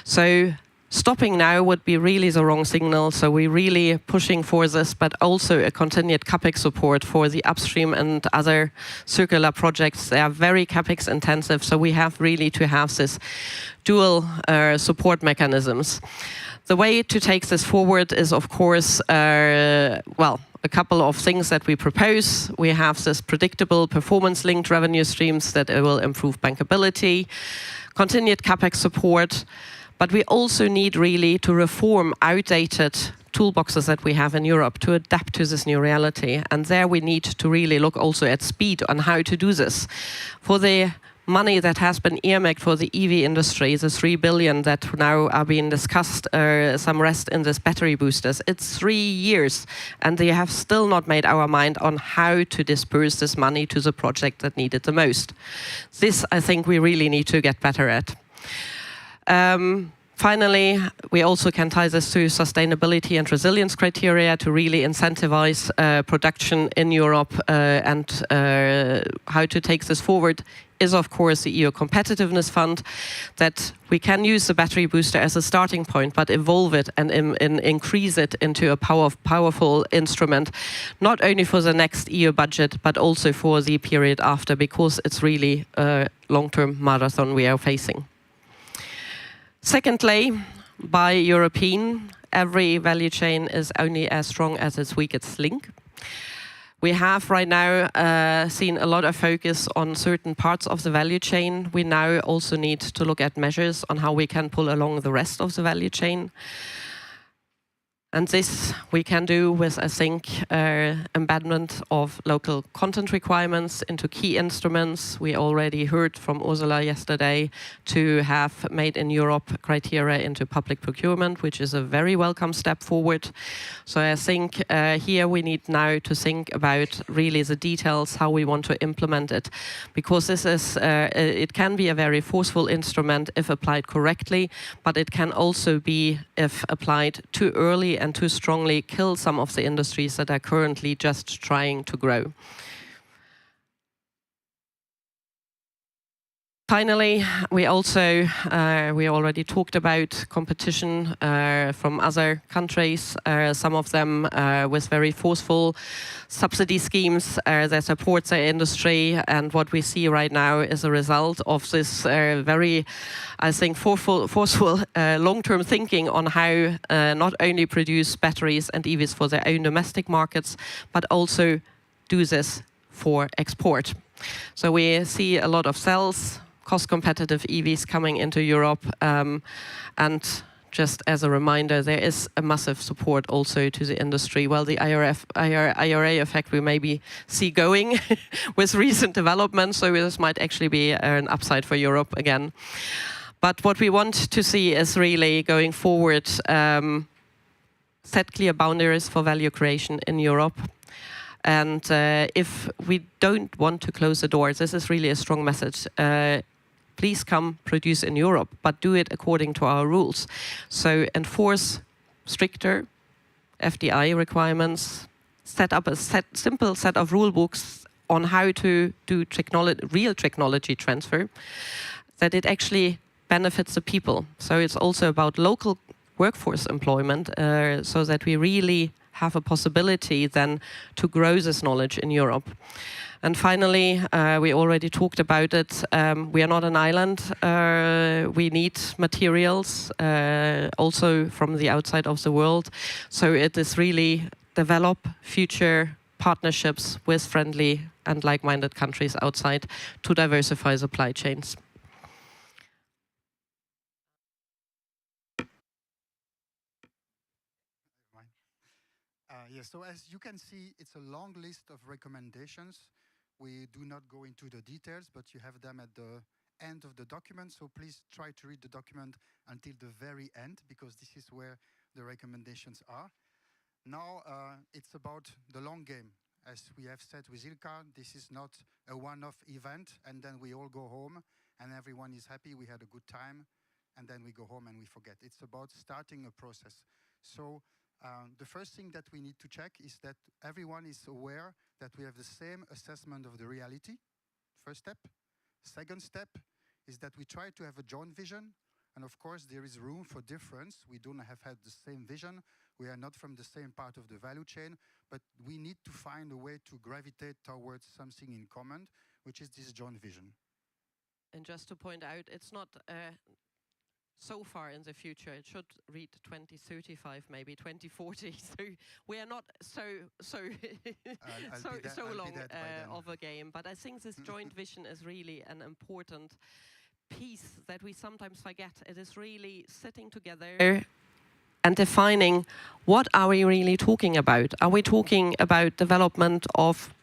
So stopping now would be really the wrong signal. So we're really pushing for this, but also a continued CapEx support for the upstream and other circular projects. They are very CapEx intensive, so we have really to have this dual support mechanisms. The way to take this forward is, of course, a couple of things that we propose. We have this predictable performance-linked revenue streams that will improve bankability, continued CapEx support, but we also need really to reform outdated toolboxes that we have in Europe to adapt to this new reality. And there we need to really look also at speed on how to do this. For the money that has been earmarked for the EV industry, the 3 billion that now are being discussed, some rest in this battery boosters. It's 3 years, and they have still not made our mind on how to disperse this money to the project that need it the most. This, I think, we really need to get better at. Finally, we also can tie this to sustainability and resilience criteria to really incentivize production in Europe, and how to take this forward is, of course, the EU Competitiveness Fund, that we can use the battery booster as a starting point, but evolve it and increase it into a powerful instrument, not only for the next EU budget, but also for the period after, because it's really a long-term marathon we are facing. Secondly, by European, every value chain is only as strong as its weakest link. We have right now seen a lot of focus on certain parts of the value chain. We now also need to look at measures on how we can pull along the rest of the value chain. And this we can do with, I think, embedment of local content requirements into key instruments. We already heard from Ursula yesterday to have made in Europe criteria into public procurement, which is a very welcome step forward. So I think here we need now to think about really the details, how we want to implement it, because this is, it can be a very forceful instrument if applied correctly, but it can also be, if applied too early and too strongly, kill some of the industries that are currently just trying to grow. Finally, we also, we already talked about competition from other countries, some of them with very forceful subsidy schemes that support their industry. And what we see right now is a result of this very, I think, forceful long-term thinking on how not only produce batteries and EVs for their own domestic markets, but also do this for export. So we see a lot of cells, cost-competitive EVs coming into Europe, and just as a reminder, there is a massive support also to the industry. Well, the IRA effect we maybe see going with recent developments, so this might actually be an upside for Europe again. But what we want to see is really going forward, set clear boundaries for value creation in Europe. And if we don't want to close the doors, this is really a strong message. Please come produce in Europe, but do it according to our rules. So enforce stricter FDI requirements, set up a simple set of rule books on how to do real technology transfer, that it actually benefits the people. So it's also about local workforce employment, so that we really have a possibility then to grow this knowledge in Europe. And finally, we already talked about it, we are not an island. We need materials also from the outside of the world. So it is really develop future partnerships with friendly and like-minded countries outside to diversify supply chains. Yes, so as you can see, it's a long list of recommendations. We do not go into the details, but you have them at the end of the document. So please try to read the document until the very end, because this is where the recommendations are. Now, it's about the long game. As we have said with Ilka, this is not a one-off event, and then we all go home, and everyone is happy, we had a good time, and then we go home and we forget. It's about starting a process. So the first thing that we need to check is that everyone is aware that we have the same assessment of the reality, first step. Second step is that we try to have a joint vision, and of course there is room for difference. We don't have had the same vision, we are not from the same part of the value chain, but we need to find a way to gravitate towards something in common, which is this joint vision. And just to point out, it's not so far in the future. It should read 2035, maybe 2040. So we are not so long of a game. But I think this joint vision is really an important piece that we sometimes forget. It is really sitting together and defining what are we really talking about. Are we talking about development of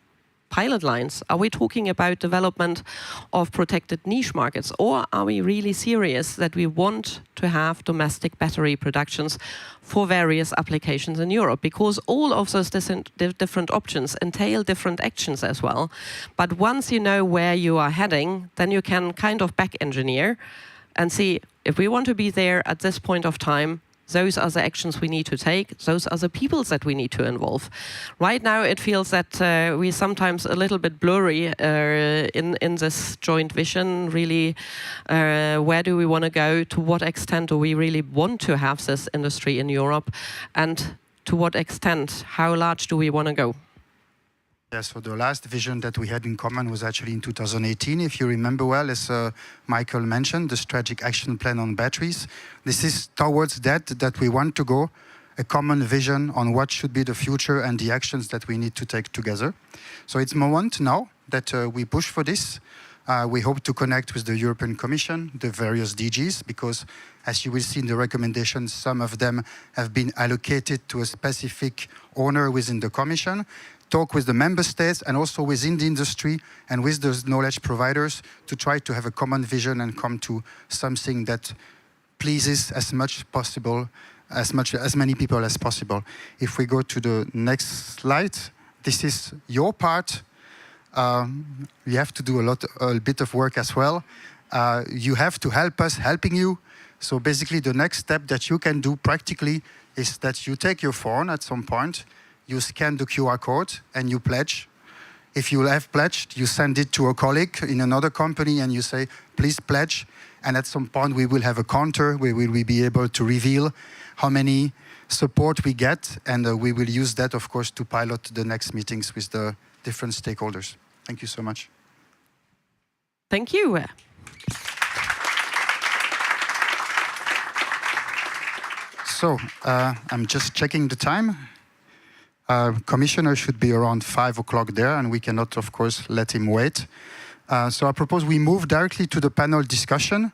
pilot lines? Are we talking about development of protected niche markets? Or are we really serious that we want to have domestic battery productions for various applications in Europe? Because all of those different options entail different actions as well. But once you know where you are heading, then you can kind of back engineer and see, if we want to be there at this point of time, those are the actions we need to take. Those are the peoples that we need to involve. Right now, it feels that we're sometimes a little bit blurry in this joint vision. Really, where do we want to go? To what extent do we really want to have this industry in Europe? And to what extent, how large do we want to go? Yeah, so the last vision that we had in common was actually in 2018, if you remember well, as Michael mentioned, the strategic action plan on batteries. This is towards that we want to go, a common vision on what should be the future and the actions that we need to take together. So it's moment now that we push for this. We hope to connect with the European Commission, the various DGs, because as you will see in the recommendations, some of them have been allocated to a specific owner within the Commission. Talk with the member states and also within the industry and with those knowledge providers to try to have a common vision and come to something that pleases as much possible, as many people as possible. If we go to the next slide, this is your part. You have to do a bit of work as well. You have to help us helping you. So basically the next step that you can do practically is that you take your phone at some point, you scan the QR code and you pledge. If you have pledged, you send it to a colleague in another company and you say, please pledge. And at some point we will have a counter where we will be able to reveal how many support we get. And we will use that, of course, to pilot the next meetings with the different stakeholders. Thank you so much. Thank you. So I'm just checking the time. Commissioner should be around 5 o'clock there, and we cannot, of course, let him wait. So I propose we move directly to the panel discussion.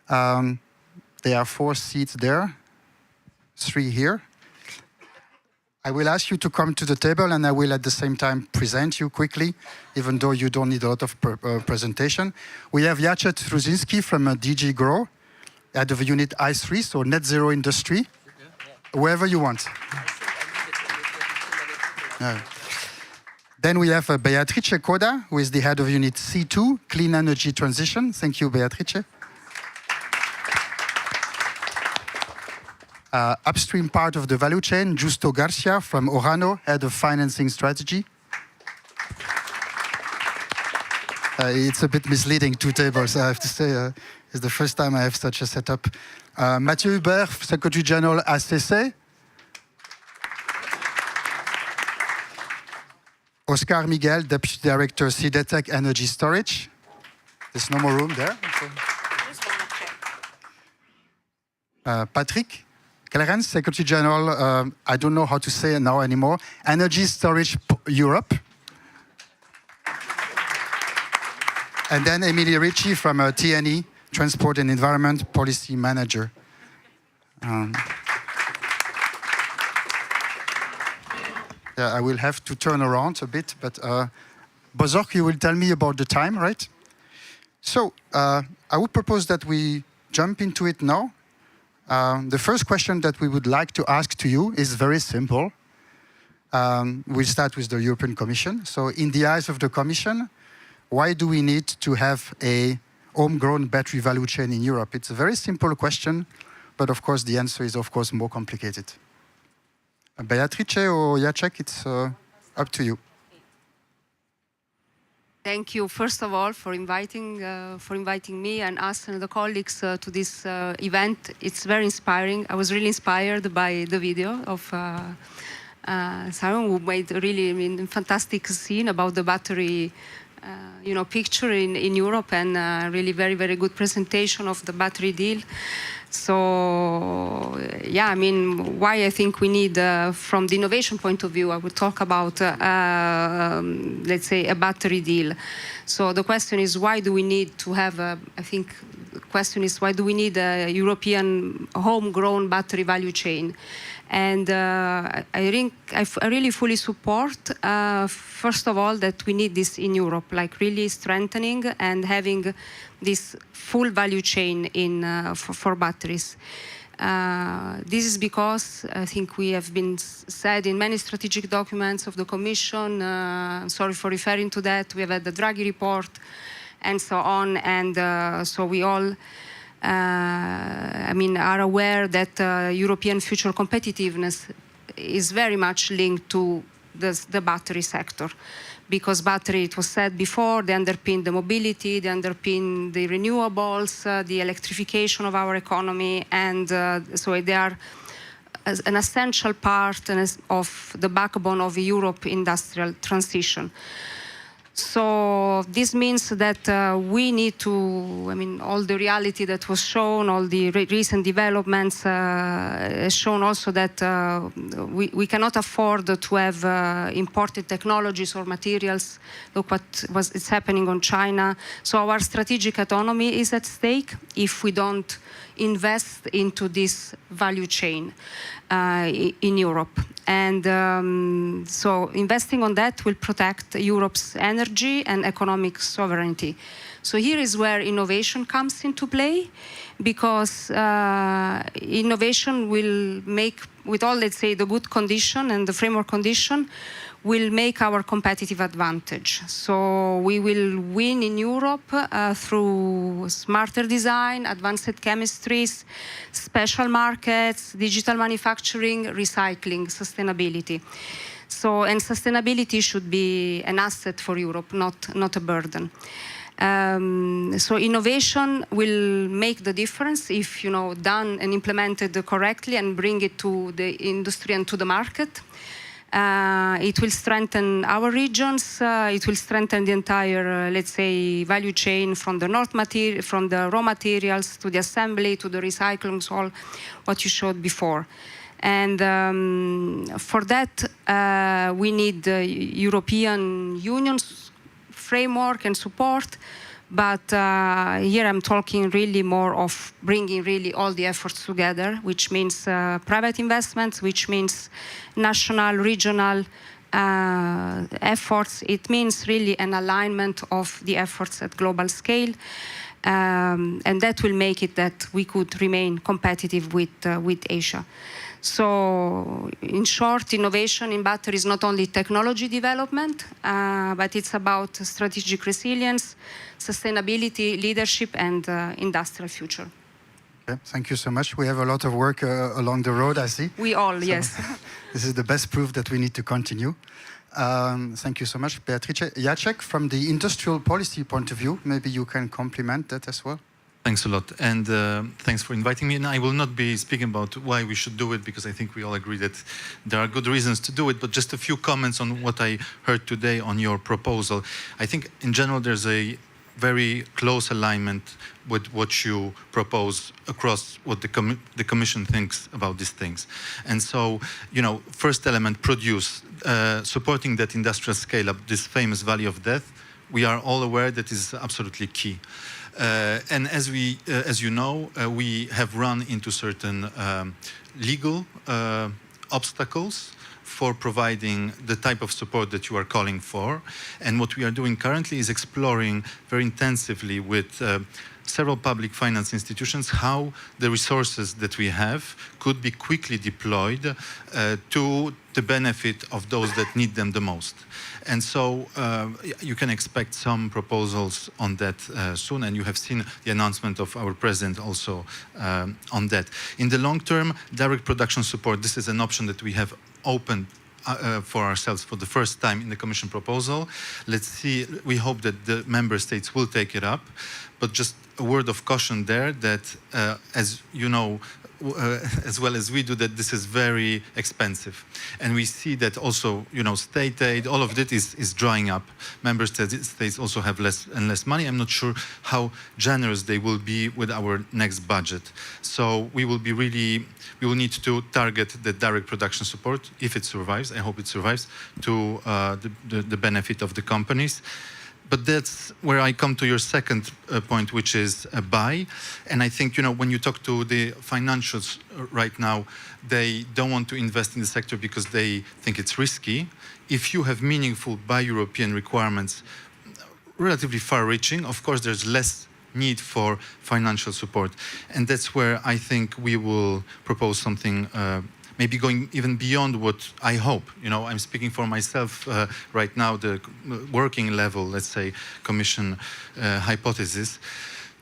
There are 4 seats there, 3 here. I will ask you to come to the table, and I will at the same time present you quickly, even though you don't need a lot of presentation. We have Jacek Truzinski from DG GROW, head of unit I3, so net zero industry, wherever you want. Then we have Beatrice Coda, who is the head of unit C2, Clean Energy Transition. Thank you, Beatrice. Upstream part of the value chain, Justo Garcia from Orano, head of financing strategy. It's a bit misleading, 2 tables, I have to say. It's the first time I have such a setup. Mathieu Hubert, Secretary General ACC. Oscar Miguel, Deputy Director, CDTEC Energy Storage. There's no more room there. Patrick Clarence, Secretary General, I don't know how to say it now anymore, Energy Storage Europe. And then Emilie Ricci from TNE, Transport and Environment Policy Manager. Yeah, I will have to turn around a bit, but Bozok, you will tell me about the time, right? So I would propose that we jump into it now. The first question that we would like to ask to you is very simple. We'll start with the European Commission. So in the eyes of the Commission, why do we need to have a homegrown battery value chain in Europe? It's a very simple question, but of course the answer is of course more complicated. Beatrice or Jacek, it's up to you. Thank you, first of all, for inviting me and us and the colleagues to this event. It's very inspiring. I was really inspired by the video of Simon, who made a really fantastic scene about the battery picture in Europe, and really very, very good presentation of the battery deal. So, yeah, I mean, why I think we need, from the innovation point of view, I would talk about, let's say, a battery deal. So the question is, why do we need to have, I think the question is, why do we need a European homegrown battery value chain? And I really fully support, first of all, that we need this in Europe, like really strengthening and having this full value chain for batteries. This is because I think we have been said in many strategic documents of the Commission, sorry for referring to that, we have had the Draghi report and so on, and so we all are aware that European future competitiveness is very much linked to the battery sector. Because battery, it was said before, they underpin the mobility, they underpin the renewables, the electrification of our economy, and so they are an essential part of the backbone of Europe's industrial transition. So this means that we need to, all the reality that was shown, all the recent developments has shown also that we cannot afford to have imported technologies or materials. Look it's happening on China. So our strategic autonomy is at stake if we don't invest into this value chain in Europe. And so investing on that will protect Europe's energy and economic sovereignty. So here is where innovation comes into play, because innovation will make, with all, let's say, the good condition and the framework condition, will make our competitive advantage. So we will win in Europe through smarter design, advanced chemistries, special markets, digital manufacturing, recycling, sustainability. So, and sustainability should be an asset for Europe, not a burden. So innovation will make the difference if, done and implemented correctly and bring it to the industry and to the market. It will strengthen our regions. It will strengthen the entire, let's say, value chain from the from the raw materials to the assembly to the recycling, so all what you showed before. And for that, we need the European Union's framework and support. But here I'm talking really more of bringing really all the efforts together, which means private investments, which means national, regional efforts. It means really an alignment of the efforts at global scale. And that will make it that we could remain competitive with Asia. So, in short, innovation in battery is not only technology development, but it's about strategic resilience, sustainability, leadership, and industrial future. Okay, thank you so much. We have a lot of work along the road, I see. We all, so yes. This is the best proof that we need to continue. Thank you so much. Beatrice, Jacek, from the industrial policy point of view, maybe you can complement that as well. Thanks a lot, and thanks for inviting me. And I will not be speaking about why we should do it, because I think we all agree that there are good reasons to do it, but just a few comments on what I heard today on your proposal. I think in general there's a very close alignment with what you propose across what the Commission thinks about these things. And so, first element, produce, supporting that industrial scale-up, this famous valley of death, we are all aware that is absolutely key. And as you know, we have run into certain legal obstacles for providing the type of support that you are calling for. And what we are doing currently is exploring very intensively with several public finance institutions how the resources that we have could be quickly deployed to the benefit of those that need them the most. And so you can expect some proposals on that soon, and you have seen the announcement of our president also on that. In the long term, direct production support, this is an option that we have opened for ourselves for the first time in the Commission proposal. Let's see, we hope that the member states will take it up, but just a word of caution there that, as you know, as well as we do, that this is very expensive. And we see that also, state aid, all of that is drying up. Member states also have less and less money. I'm not sure how generous they will be with our next budget. So we will need to target the direct production support, if it survives, I hope it survives, to the benefit of the companies. But that's where I come to your second point, which is a buy. And I think, when you talk to the financials right now, they don't want to invest in the sector because they think it's risky. If you have meaningful buy European requirements, relatively far-reaching, of course, there's less need for financial support. And that's where I think we will propose something maybe going even beyond what I hope. I'm speaking for myself right now, the working level, let's say, Commission hypothesis,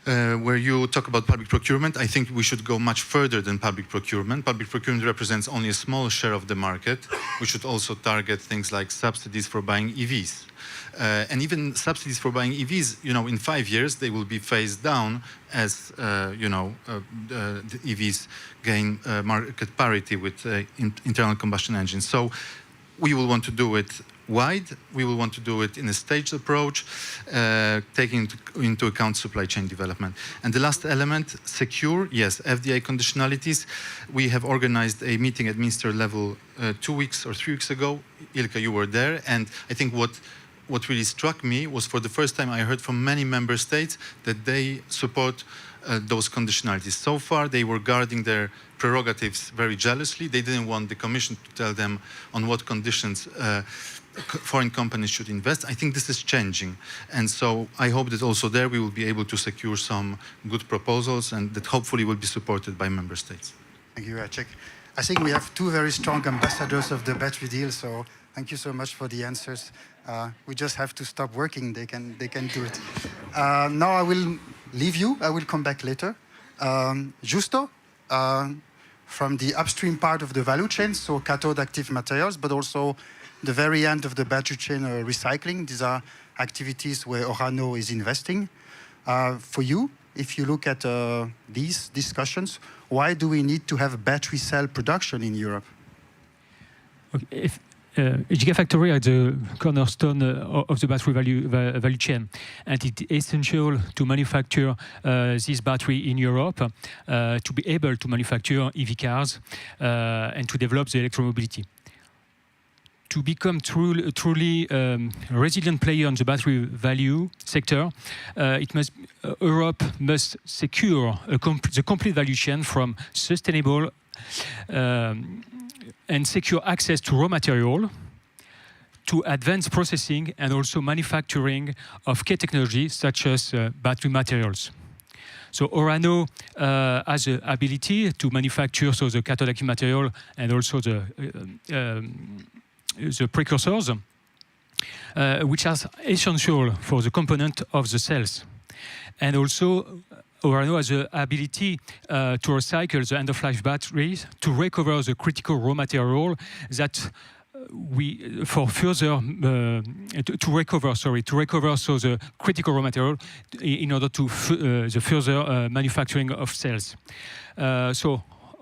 where you talk about public procurement. I think we should go much further than public procurement. Public procurement represents only a small share of the market. We should also target things like subsidies for buying EVs. And even subsidies for buying EVs, in 5 years, they will be phased down as, the EVs gain market parity with internal combustion engines. So we will want to do it wide. We will want to do it in a staged approach, taking into account supply chain development. And the last element, secure, yes, FDI conditionalities. We have organized a meeting at minister level 2 weeks or 3 weeks ago. Ilka, you were there. And I think what really struck me was, for the first time, I heard from many member states that they support those conditionalities. So far, they were guarding their prerogatives very jealously. They didn't want the Commission to tell them on what conditions foreign companies should invest. I think this is changing. And so I hope that also there we will be able to secure some good proposals and that hopefully will be supported by member states. Thank you, Jacek. I think we have two very strong ambassadors of the battery deal, so thank you so much for the answers. We just have to stop working. They can do it. Now I will leave you. I will come back later. Justo, from the upstream part of the value chain, so cathode active materials, but also the very end of the battery chain, recycling. These are activities where Orano is investing. For you, if you look at these discussions, why do we need to have battery cell production in Europe? Okay. Gigafactory are the cornerstone of the battery value chain, and it's essential to manufacture this battery in Europe to be able to manufacture EV cars and to develop the electromobility. To become truly resilient player on the battery value sector, Europe must secure the complete value chain from sustainable and secure access to raw material, to advanced processing and also manufacturing of key technologies such as battery materials. So Orano has the ability to manufacture the cathode active material and also the precursors, which are essential for the component of the cells. And also Orano has the ability to recycle the end-of-life batteries, to recover the critical raw material that to recover the critical raw material in order to the further manufacturing of cells.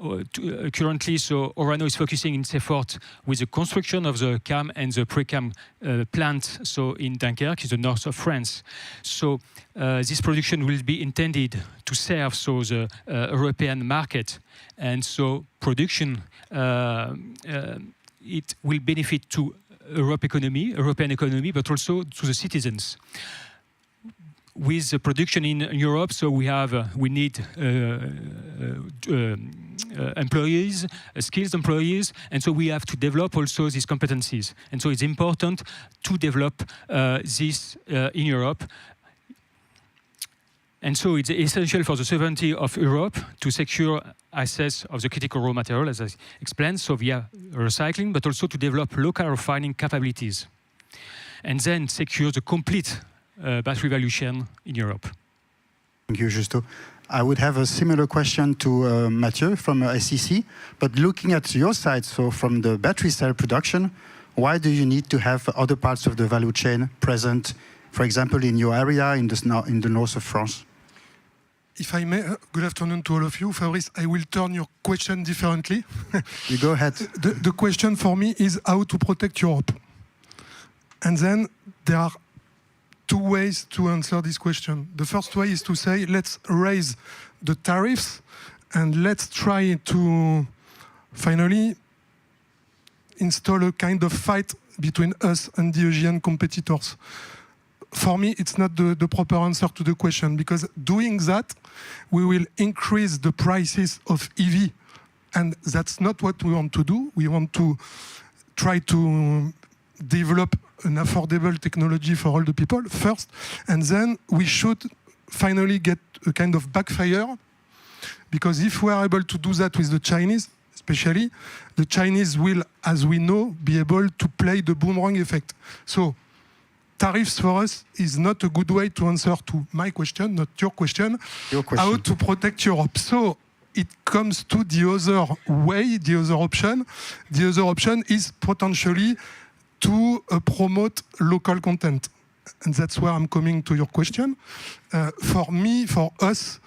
Currently, Orano is focusing its effort with the construction of the CAM and the pre-CAM plant, in Dunkirk, in the north of France. This production will be intended to serve the European market, and production it will benefit to European economy, but also to the citizens. With the production in Europe, we need employees, skilled employees, and so we have to develop also these competencies. And so it's important to develop this in Europe. And so it's essential for the sovereignty of Europe to secure access of the critical raw material, as I explained, so via recycling, but also to develop local refining capabilities, and then secure the complete battery value chain in Europe. Thank you, Justo. I would have a similar question to Mathieu from SEC, but looking at your side, so from the battery cell production, why do you need to have other parts of the value chain present, for example, in your area in the north of France? If I may, good afternoon to all of you. Fabrice, I will turn your question differently. You go ahead. The question for me is how to protect Europe. And then there are two ways to answer this question. The first way is to say, let's raise the tariffs and let's try to finally install a kind of fight between us and the Asian competitors. for me, it's not the proper answer to the question, because doing that, we will increase the prices of EV, and that's not what we want to do. We want to try to develop an affordable technology for all the people first, and then we should finally get a kind of backfire, because if we are able to do that with the Chinese, especially, the Chinese will, as we know, be able to play the boomerang effect. So tariffs for us is not a good way to answer to my question, not your question. How to protect Europe. So it comes to the other way, the other option. The other option is potentially to promote local content. And that's where I'm coming to your question. For me, for us,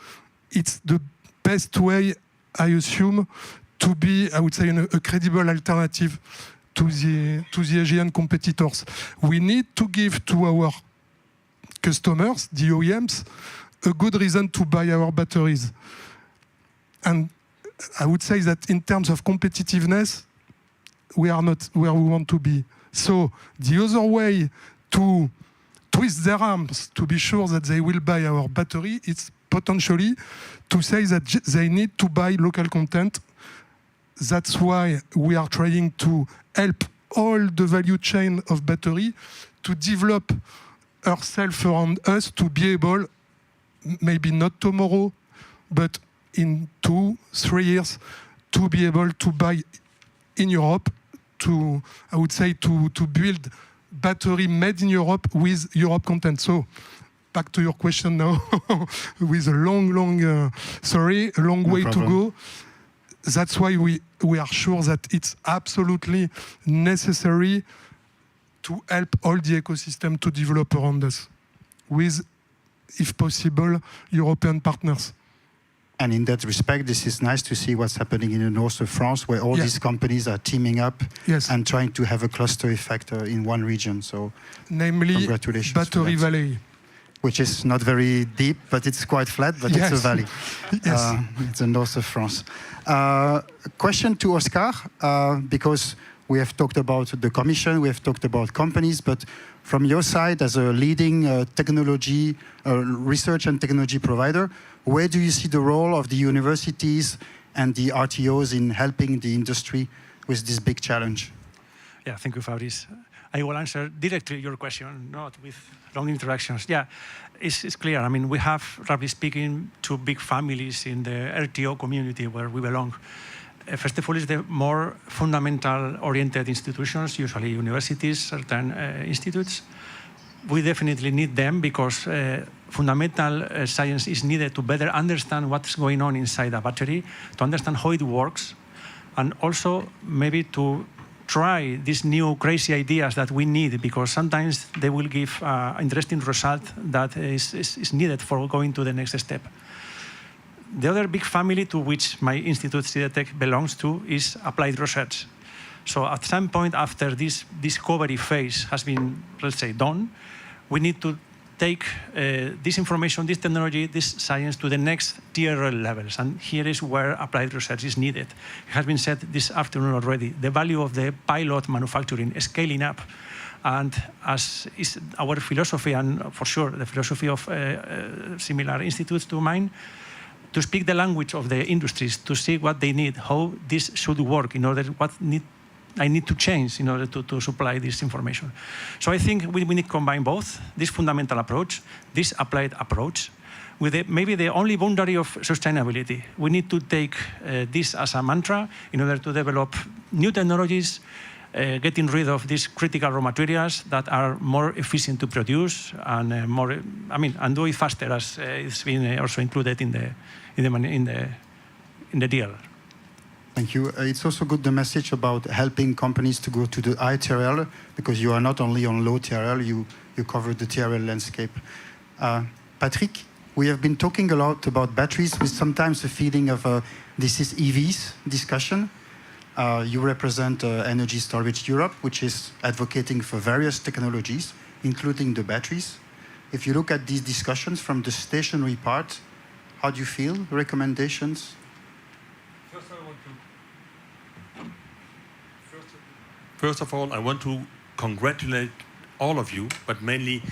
it's the best way, I assume, to be, I would say, a credible alternative to the Asian competitors. We need to give to our customers, the OEMs, a good reason to buy our batteries. And I would say that in terms of competitiveness, we are not where we want to be. So the other way to twist their arms to be sure that they will buy our battery, it's potentially to say that they need to buy local content. That's why we are trying to help all the value chain of battery to develop ourselves around us to be able, maybe not tomorrow, but in 2-3 years, to be able to buy in Europe, to, I would say, to build battery made in Europe with Europe content. So back to your question now, with a long way to go. That's why we are sure that it's absolutely necessary to help all the ecosystem to develop around us with, if possible, European partners. And in that respect, this is nice to see what's happening in the north of France, where all these companies are teaming up and trying to have a cluster effect in one region. So, namely, congratulations. Battery Valley. Which is not very deep, but it's quite flat, but it's a valley. It's the north of France. Question to Oscar, because we have talked about the Commission, we have talked about companies, but from your side as a leading technology, research and technology provider, where do you see the role of the universities and the RTOs in helping the industry with this big challenge? Yeah, thank you, Fabrice. I will answer directly your question, not with long introductions. Yeah, it's clear. I mean, we have, roughly speaking, two big families in the RTO community where we belong. First of all, is the more fundamental-oriented institutions, usually universities, certain institutes. We definitely need them because fundamental science is needed to better understand what's going on inside a battery, to understand how it works, and also maybe to try these new crazy ideas that we need, because sometimes they will give an interesting result that is needed for going to the next step. The other big family to which my institute, CIDETEC, belongs to is applied research. So at some point after this discovery phase has been, let's say, done, we need to take this information, this technology, this science to the next tier levels. And here is where applied research is needed. It has been said this afternoon already, the value of the pilot manufacturing, scaling up. And as is our philosophy, and for sure the philosophy of similar institutes to mine, to speak the language of the industries, to see what they need, how this should work, in order I need to change in order to supply this information. So I think we need to combine both this fundamental approach, this applied approach, with maybe the only boundary of sustainability. We need to take this as a mantra in order to develop new technologies, getting rid of these critical raw materials that are more efficient to produce and and do it faster, as it's been also included in the deal. Thank you. It's also good, the message about helping companies to go to the high TRL, because you are not only on low TRL, you cover the TRL landscape. Patrick, we have been talking a lot about batteries with sometimes a feeling of this is EVs discussion. You represent Energy Storage Europe, which is advocating for various technologies, including the batteries. If you look at these discussions from the stationary part, how do you feel? Recommendations? First of all, I want to congratulate all of you, but mainly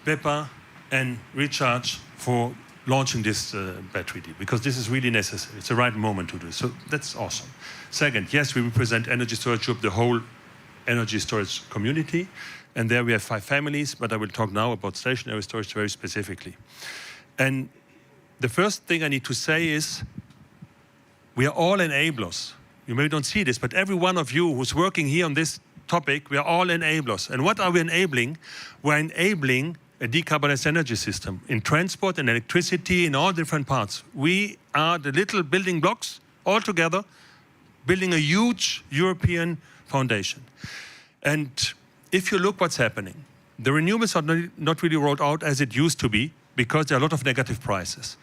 BEPA and RECHARGE for launching this battery deal, because this is really necessary. It's the right moment to do it. So that's awesome. Second, yes, we represent Energy Storage Europe, the whole energy storage community. And there we have 5 families, but I will talk now about stationary storage very specifically. And the first thing I need to say is we are all enablers. You maybe don't see this, but every one of you who's working here on this topic, we are all enablers. And what are we enabling? We're enabling a decarbonized energy system in transport and electricity in all different parts. We are the little building blocks all together, building a huge European foundation. And if you look what's happening, the renewables are not really rolled out as it used to be because there are a lot of negative prices.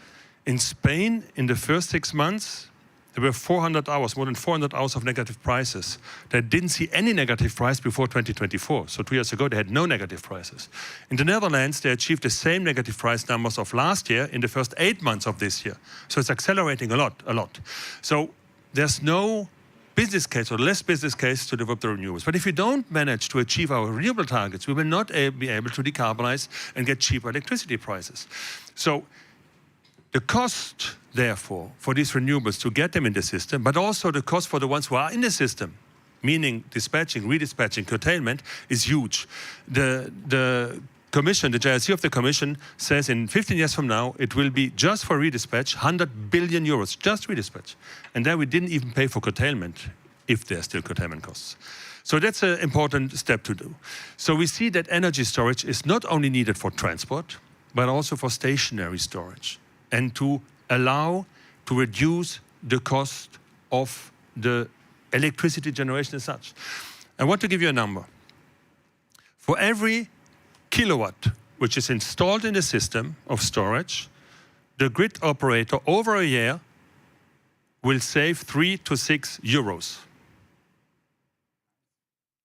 In Spain, in the first 6 months, there were 400 hours, more than 400 hours of negative prices. They didn't see any negative price before 2024. So 2 years ago, they had no negative prices. In the Netherlands, they achieved the same negative price numbers of last year in the first 8 months of this year. So it's accelerating a lot. So there's no business case or less business case to develop the renewables. But if we don't manage to achieve our renewable targets, we will not be able to decarbonize and get cheaper electricity prices. So the cost, therefore, for these renewables to get them in the system, but also the cost for the ones who are in the system, meaning dispatching, redispatching, curtailment, is huge. The Commission, the JRC of the Commission, says in 15 years from now, it will be just for redispatch, 100 billion euros, just redispatch. And then we didn't even pay for curtailment, if there are still curtailment costs. So that's an important step to do. So we see that energy storage is not only needed for transport, but also for stationary storage, and to allow to reduce the cost of the electricity generation as such. I want to give you a number. For every kilowatt which is installed in the system of storage, the grid operator over a year will save 3 to 6 euros.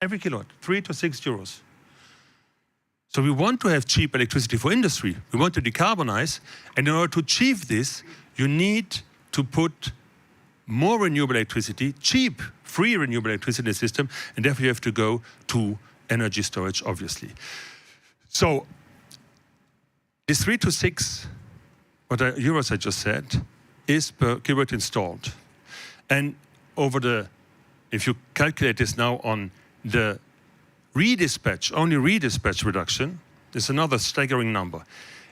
Every kilowatt, 3 to 6 euros. So we want to have cheap electricity for industry. We want to decarbonize. And in order to achieve this, you need to put more renewable electricity, cheap, free renewable electricity in the system. And therefore you have to go to energy storage, obviously. So this 3 to 6 euros I just said is per kilowatt installed. And over the, if you calculate this now on the redispatch, only redispatch reduction, there's another staggering number.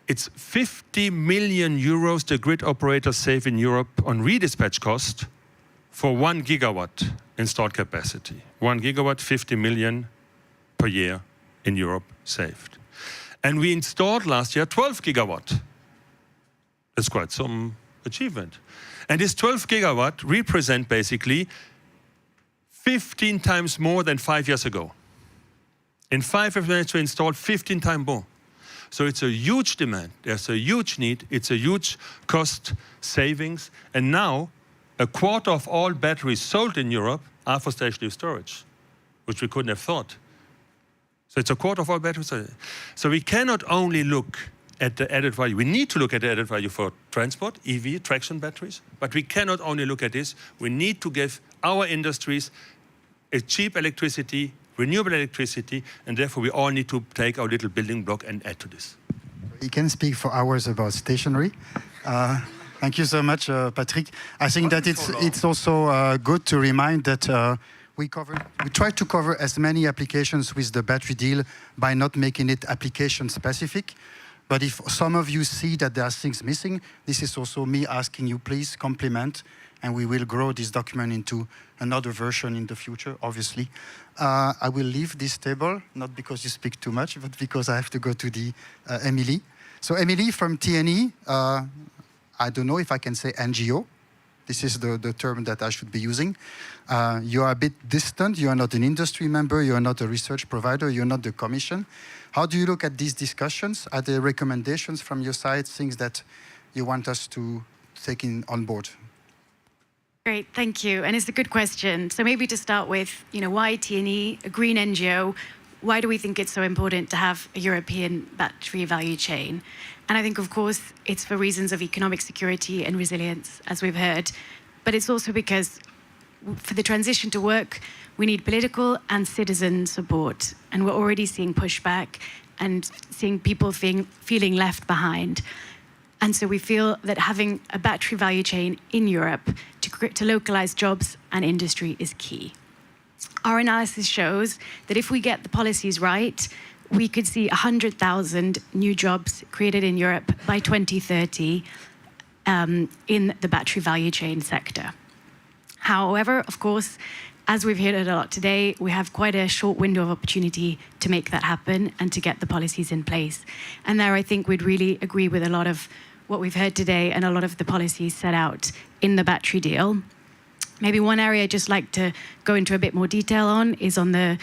It's 50 million euros the grid operators save in Europe on redispatch cost for 1 gigawatt installed capacity. 1 gigawatt, 50 million per year in Europe saved. And we installed last year 12 gigawatt. That's quite some achievement. And this 12 gigawatt represent basically 15 times more than 5 years ago. In 5 years, we managed to install 15 times more. So it's a huge demand. There's a huge need. It's a huge cost savings. And now, a quarter of all batteries sold in Europe are for stationary storage, which we couldn't have thought. So it's a quarter of all batteries. So we cannot only look at the added value. We need to look at the added value for transport, EV, traction batteries. But we cannot only look at this. We need to give our industries a cheap electricity, renewable electricity, and therefore we all need to take our little building block and add to this. We can speak for hours about stationary. Thank you so much, Patrick. I think that it's also good to remind that we try to cover as many applications with the battery deal by not making it application specific. But if some of you see that there are things missing, this is also me asking you, please complement, and we will grow this document into another version in the future, obviously. I will leave this table, not because you speak too much, but because I have to go to the Emily. So Emily from TNE, I don't know if I can say NGO. This is the term that I should be using. You are a bit distant. You are not an industry member. You are not a research provider. You're not the commission. How do you look at these discussions? Are there recommendations from your side, things that you want us to take on board? Great, thank you. And it's a good question. So maybe to start with, why TNE, a green NGO? Why do we think it's so important to have a European battery value chain? And I think, of course, it's for reasons of economic security and resilience, as we've heard. But it's also because for the transition to work, we need political and citizen support. And we're already seeing pushback and seeing people feeling left behind. And so we feel that having a battery value chain in Europe to localize jobs and industry is key. Our analysis shows that if we get the policies right, we could see 100,000 new jobs created in Europe by 2030 in the battery value chain sector. However, of course, as we've heard a lot today, we have quite a short window of opportunity to make that happen and to get the policies in place. And there, I think we'd really agree with a lot of what we've heard today and a lot of the policies set out in the battery deal. Maybe one area I'd just like to go into a bit more detail on is on the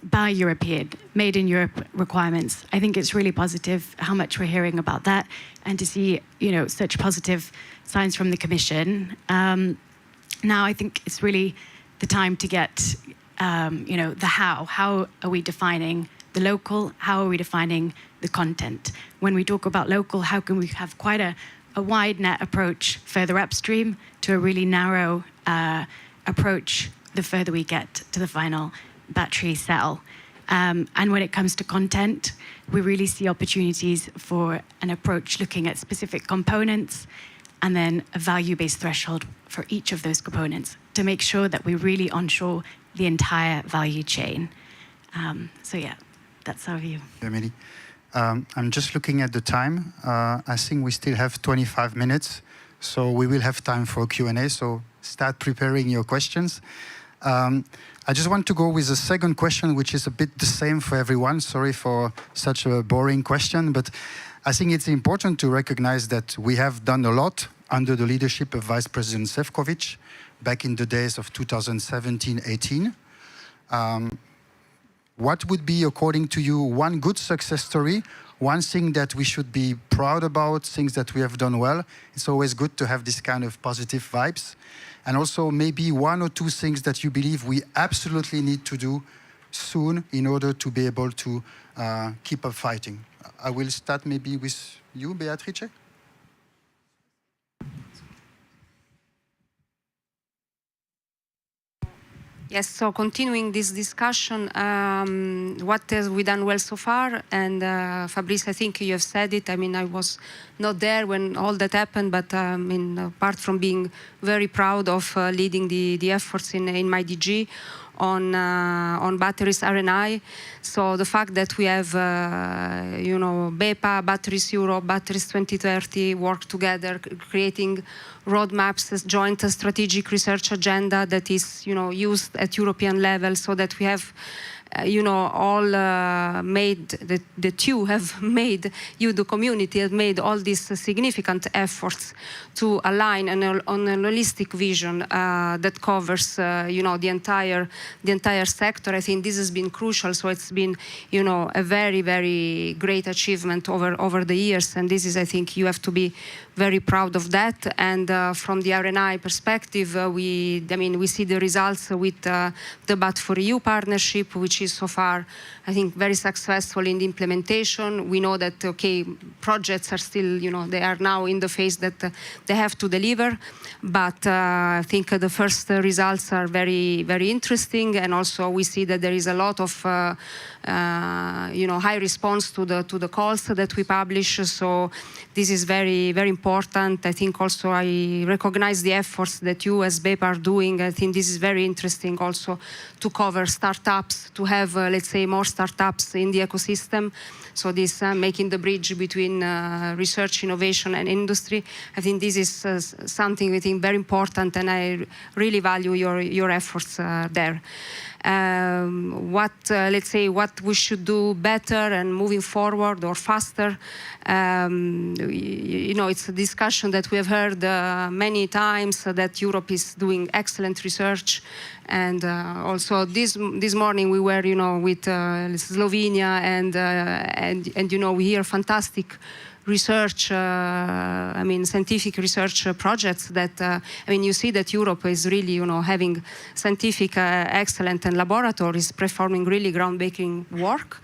Buy European, Made in Europe requirements. I think it's really positive how much we're hearing about that and to see, such positive signs from the Commission. Now I think it's really the time to get, the how. How are we defining the local? How are we defining the content? When we talk about local, how can we have quite a wide net approach further upstream to a really narrow approach the further we get to the final battery cell? And when it comes to content, we really see opportunities for an approach looking at specific components and then a value-based threshold for each of those components to make sure that we really onshore the entire value chain. So yeah, that's our view. Emily, I'm just looking at the time. I think we still have 25 minutes, so we will have time for Q&A, so start preparing your questions. I just want to go with the second question, which is a bit the same for everyone. Sorry for such a boring question, but I think it's important to recognize that we have done a lot under the leadership of Vice President Šefčovič back in the days of 2017-18. What would be, according to you, one good success story, one thing that we should be proud about, things that we have done well? It's always good to have this kind of positive vibes. And also maybe one or two things that you believe we absolutely need to do soon in order to be able to keep up fighting. I will start maybe with you, Beatrice. Yes, so continuing this discussion, what have we done well so far? And Fabrice, I think you have said it. I mean, I was not there when all that happened, but apart from being very proud of leading the efforts in my DG on batteries RNI, so the fact that we have, BEPA, Batteries Europe, Batteries 2030 work together, creating roadmaps as joint strategic research agenda that is, used at European level, so that we have, all made, that you have made, the community have made all these significant efforts to align on a holistic vision that covers, the entire sector. I think this has been crucial. So it's been, a very, very great achievement over the years. And this is, I think, you have to be very proud of that. And from the RNI perspective, we see the results with the Bat4EU partnership, which is so far, I think, very successful in the implementation. We know that, projects are still, they are now in the phase that they have to deliver. But I think the first results are very, very interesting. And also we see that there is a lot of, high response to the calls that we publish. So this is very, very important. I think also I recognize the efforts that you as BEPA are doing. I think this is very interesting also to cover startups, to have, let's say, more startups in the ecosystem. So this making the bridge between research, innovation and industry. I think this is something we think very important, and I really value your efforts there. Let's say, what we should do better and moving forward or faster. It's a discussion that we have heard many times that Europe is doing excellent research. And also this morning we were, with Slovenia and we hear fantastic research, scientific research projects that, you see that Europe is really, having scientific excellence and laboratories performing really groundbreaking work.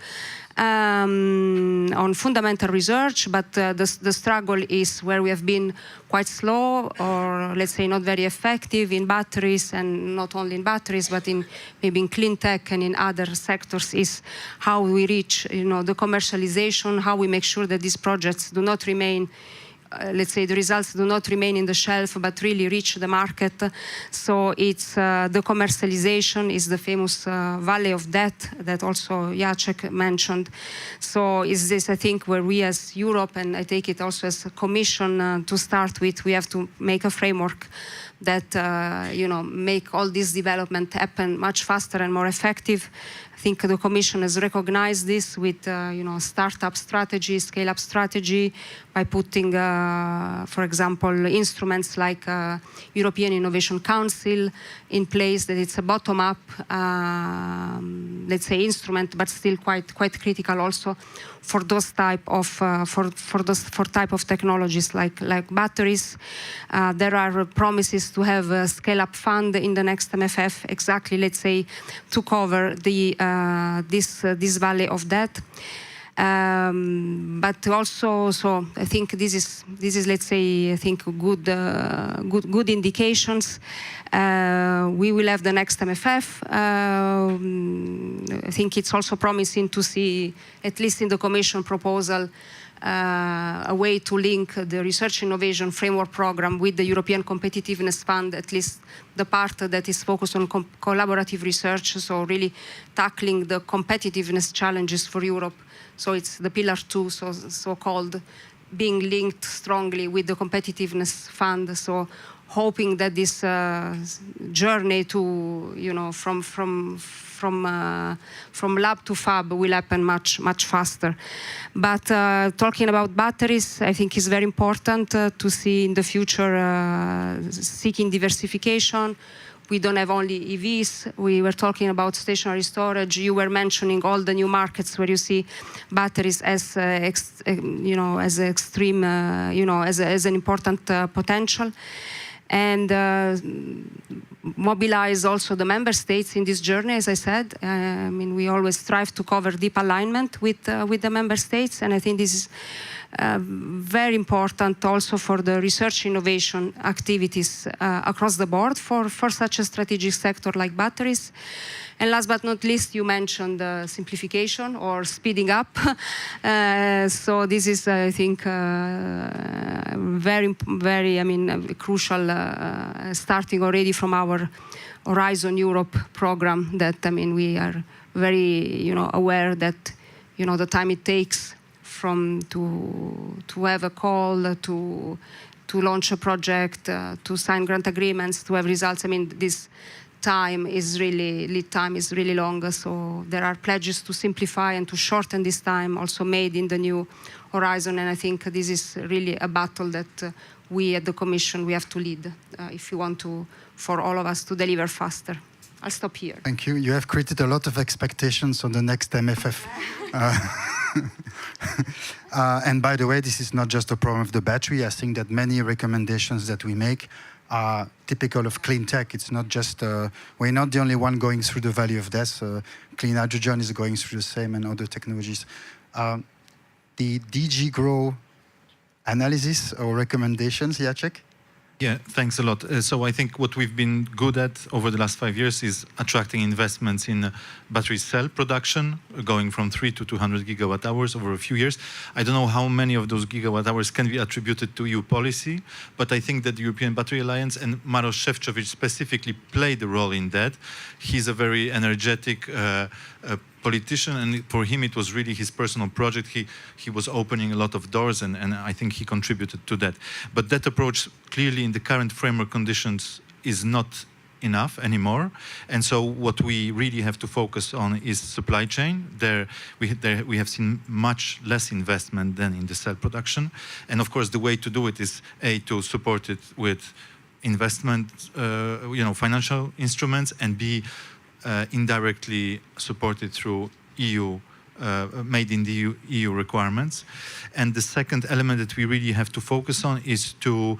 on fundamental research, but the struggle is where we have been quite slow, or let's say not very effective in batteries, and not only in batteries, but in maybe in clean tech and in other sectors, is how we reach, the commercialization, how we make sure that these projects do not remain, let's say the results do not remain in the shelf, but really reach the market. So it's the commercialization is the famous valley of death that also Jacek mentioned. So is this, I think, where we as Europe, and I take it also as a Commission to start with, we have to make a framework that make all this development happen much faster and more effective. I think the Commission has recognized this with, startup strategy, scale-up strategy, by putting, for example, instruments like European Innovation Council in place. That it's a bottom-up, let's say, instrument, but still quite critical also for those type of for type of technologies like batteries. There are promises to have a scale-up fund in the next MFF, exactly, let's say, to cover the this valley of death. But also, so I think this is let's say, I think good indications. We will have the next MFF. I think it's also promising to see, at least in the Commission proposal, a way to link the Research Innovation Framework Program with the European Competitiveness Fund, at least the part that is focused on collaborative research, so really tackling the competitiveness challenges for Europe. So it's the Pillar 2, so-called, being linked strongly with the Competitiveness Fund. So hoping that this journey to, from lab to fab will happen much faster. But talking about batteries, I think is very important to see in the future seeking diversification. We don't have only EVs. We were talking about stationary storage. You were mentioning all the new markets where you see batteries as, as extreme, as an important potential. And mobilize also the member states in this journey, as I said. I mean, we always strive to cover deep alignment with the member states, and I think this is very important also for the research innovation activities across the board for such a strategic sector like batteries. And last but not least, you mentioned simplification or speeding up. So this is, I think, very, crucial, starting already from our Horizon Europe program. That, we are very, aware that, the time it takes from to have a call, to launch a project, to sign grant agreements, to have results. This lead time is really long. So there are pledges to simplify and to shorten this time, also made in the new Horizon. And I think this is really a battle that we at the Commission, we have to lead if you want to, for all of us to deliver faster. I'll stop here. Thank you. You have created a lot of expectations on the next MFF. And by the way, this is not just a problem of the battery. I think that many recommendations that we make are typical of clean tech. It's not just, we're not the only one going through the valley of death. Clean hydrogen is going through the same, and other technologies. The DG GROW analysis or recommendations, Jacek? Yeah, thanks a lot. So I think what we've been good at over the last 5 years is attracting investments in battery cell production, going from 3 to 200 gigawatt hours over a few years. I don't know how many of those gigawatt hours can be attributed to EU policy, but I think that the European Battery Alliance and Maroš Šefčovič specifically played a role in that. He's a very energetic politician, and for him it was really his personal project. He was opening a lot of doors, and I think he contributed to that. But that approach clearly in the current framework conditions is not enough anymore, and so what we really have to focus on is supply chain. We have seen much less investment than in the cell production, and of course the way to do it is to support it with investment, financial instruments, and indirectly supported through EU, made in the EU requirements. And the second element that we really have to focus on is to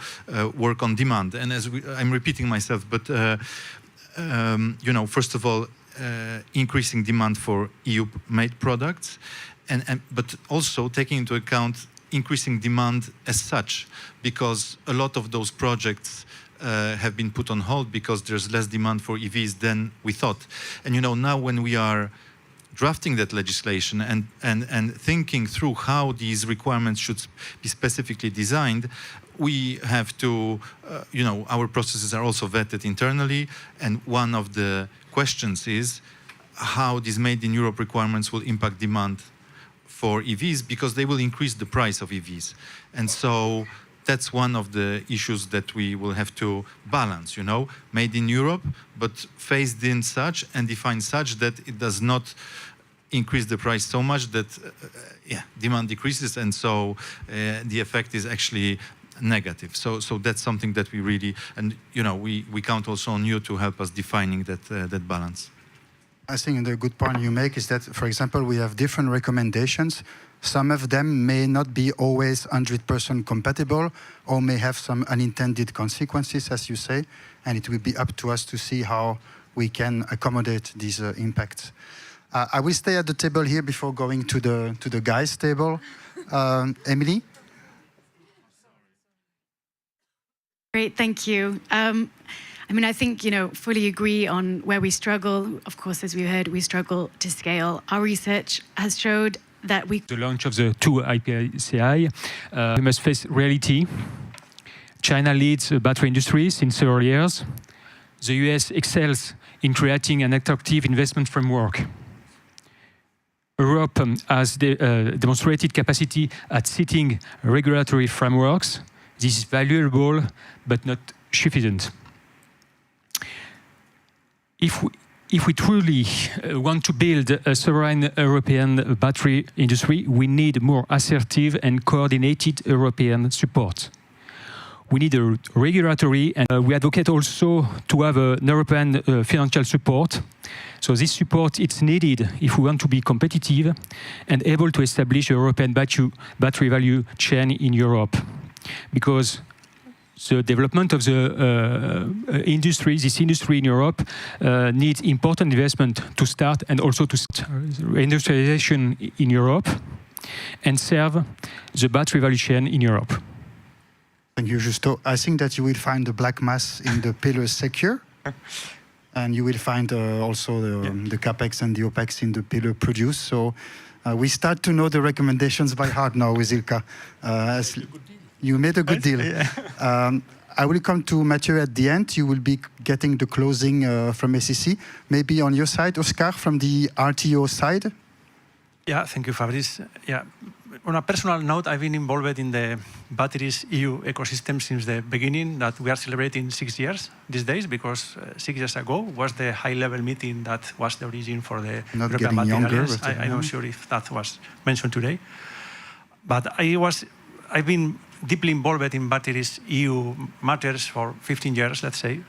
work on demand. And I'm repeating myself, but first of all, increasing demand for EU-made products, but also taking into account increasing demand as such, because a lot of those projects have been put on hold because there's less demand for EVs than we thought. And now when we are drafting that legislation and thinking through how these requirements should be specifically designed, we have to, our processes are also vetted internally, and one of the questions is how these made in Europe requirements will impact demand for EVs, because they will increase the price of EVs. And so that's one of the issues that we will have to balance, made in Europe, but phased in such and defined such that it does not increase the price so much that demand decreases, and so the effect is actually negative. So that's something that we really, and we count also on you to help us defining that balance. I think the good point you make is that, for example, we have different recommendations. Some of them may not be always 100% compatible, or may have some unintended consequences, as you say, and it will be up to us to see how we can accommodate these impacts. I will stay at the table here before going to the guys' table. Emily? Great, thank you. I think, fully agree on where we struggle. Of course, as we heard, we struggle to scale. Our research has showed that the launch of the two IPCI, we must face reality. China leads the battery industry since several years. The US excels in creating an attractive investment framework. Europe has demonstrated capacity at setting regulatory frameworks. This is valuable, but not sufficient. If we truly want to build a sovereign European battery industry, we need more assertive and coordinated European support. We need a regulatory, and we advocate also to have an European financial support. So this support is needed if we want to be competitive and able to establish a European battery value chain in Europe. Because the development of the this industry in Europe needs important investment to start, and also to start industrialization in Europe and serve the battery value chain in Europe. Thank you, Justo. I think that you will find the black mass in the pillar secure, and you will find also the CapEx and the OpEx in the pillar produce. So we start to know the recommendations by heart now with Ilka. You made a good deal. I will come to Mathieu at the end. You will be getting the closing from SEC. Maybe on your side, Oscar, from the RTO side? Yeah, thank you, Fabrice. Yeah. On a personal note, I've been involved in the batteries EU ecosystem since the beginning, that we are celebrating 6 years these days, because 6 years ago was the high-level meeting that was the origin for the Not European getting Battery younger. Alliance. I'm not sure if that was mentioned today. But I've been deeply involved in batteries EU matters for 15 years, let's say.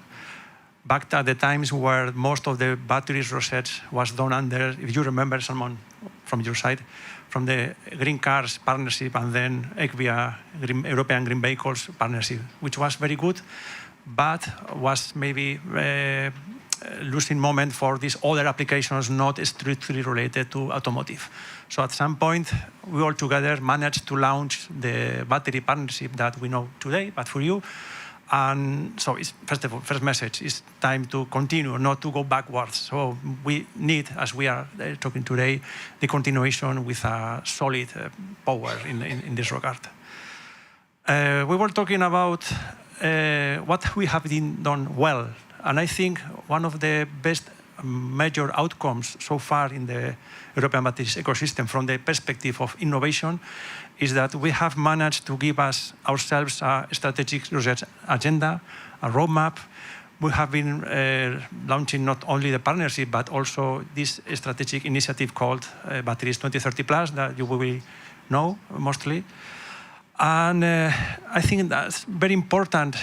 Back at the times where most of the batteries research was done under, if you remember, someone from your side, from the Green Cars Partnership, and then ECVIA, European Green Vehicles Partnership, which was very good, but was maybe losing moment for these other applications not strictly related to automotive. So at some point, we all together managed to launch the battery partnership that we know today, but for you. And so it's, first message, it's time to continue, not to go backwards. So we need, as we are talking today, the continuation with a solid power in this regard. We were talking about what we have done well. And I think one of the best major outcomes so far in the European batteries ecosystem from the perspective of innovation is that we have managed to give ourselves a strategic research agenda, a roadmap. We have been launching not only the partnership, but also this strategic initiative called Batteries 2030 Plus, that you will know mostly. And I think that's very important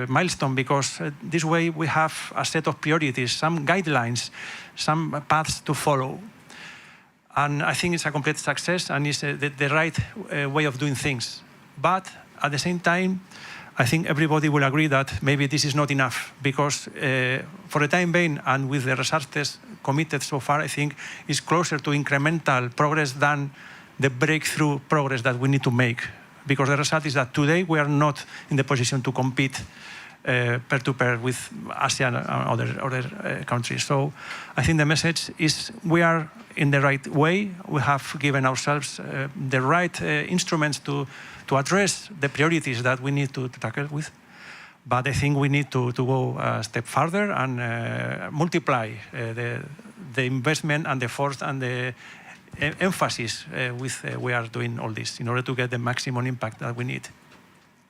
milestone, because this way we have a set of priorities, some guidelines, some paths to follow. And I think it's a complete success, and it's the right way of doing things. But at the same time, I think everybody will agree that maybe this is not enough, because for the time being and with the resources committed so far, I think it's closer to incremental progress than the breakthrough progress that we need to make. Because the result is that today we are not in the position to compete peer-to-peer with ASEAN and other countries. So I think the message is we are in the right way. We have given ourselves the right instruments to address the priorities that we need to tackle with. But I think we need to go a step further and multiply the investment and the force and the emphasis with we are doing all this in order to get the maximum impact that we need.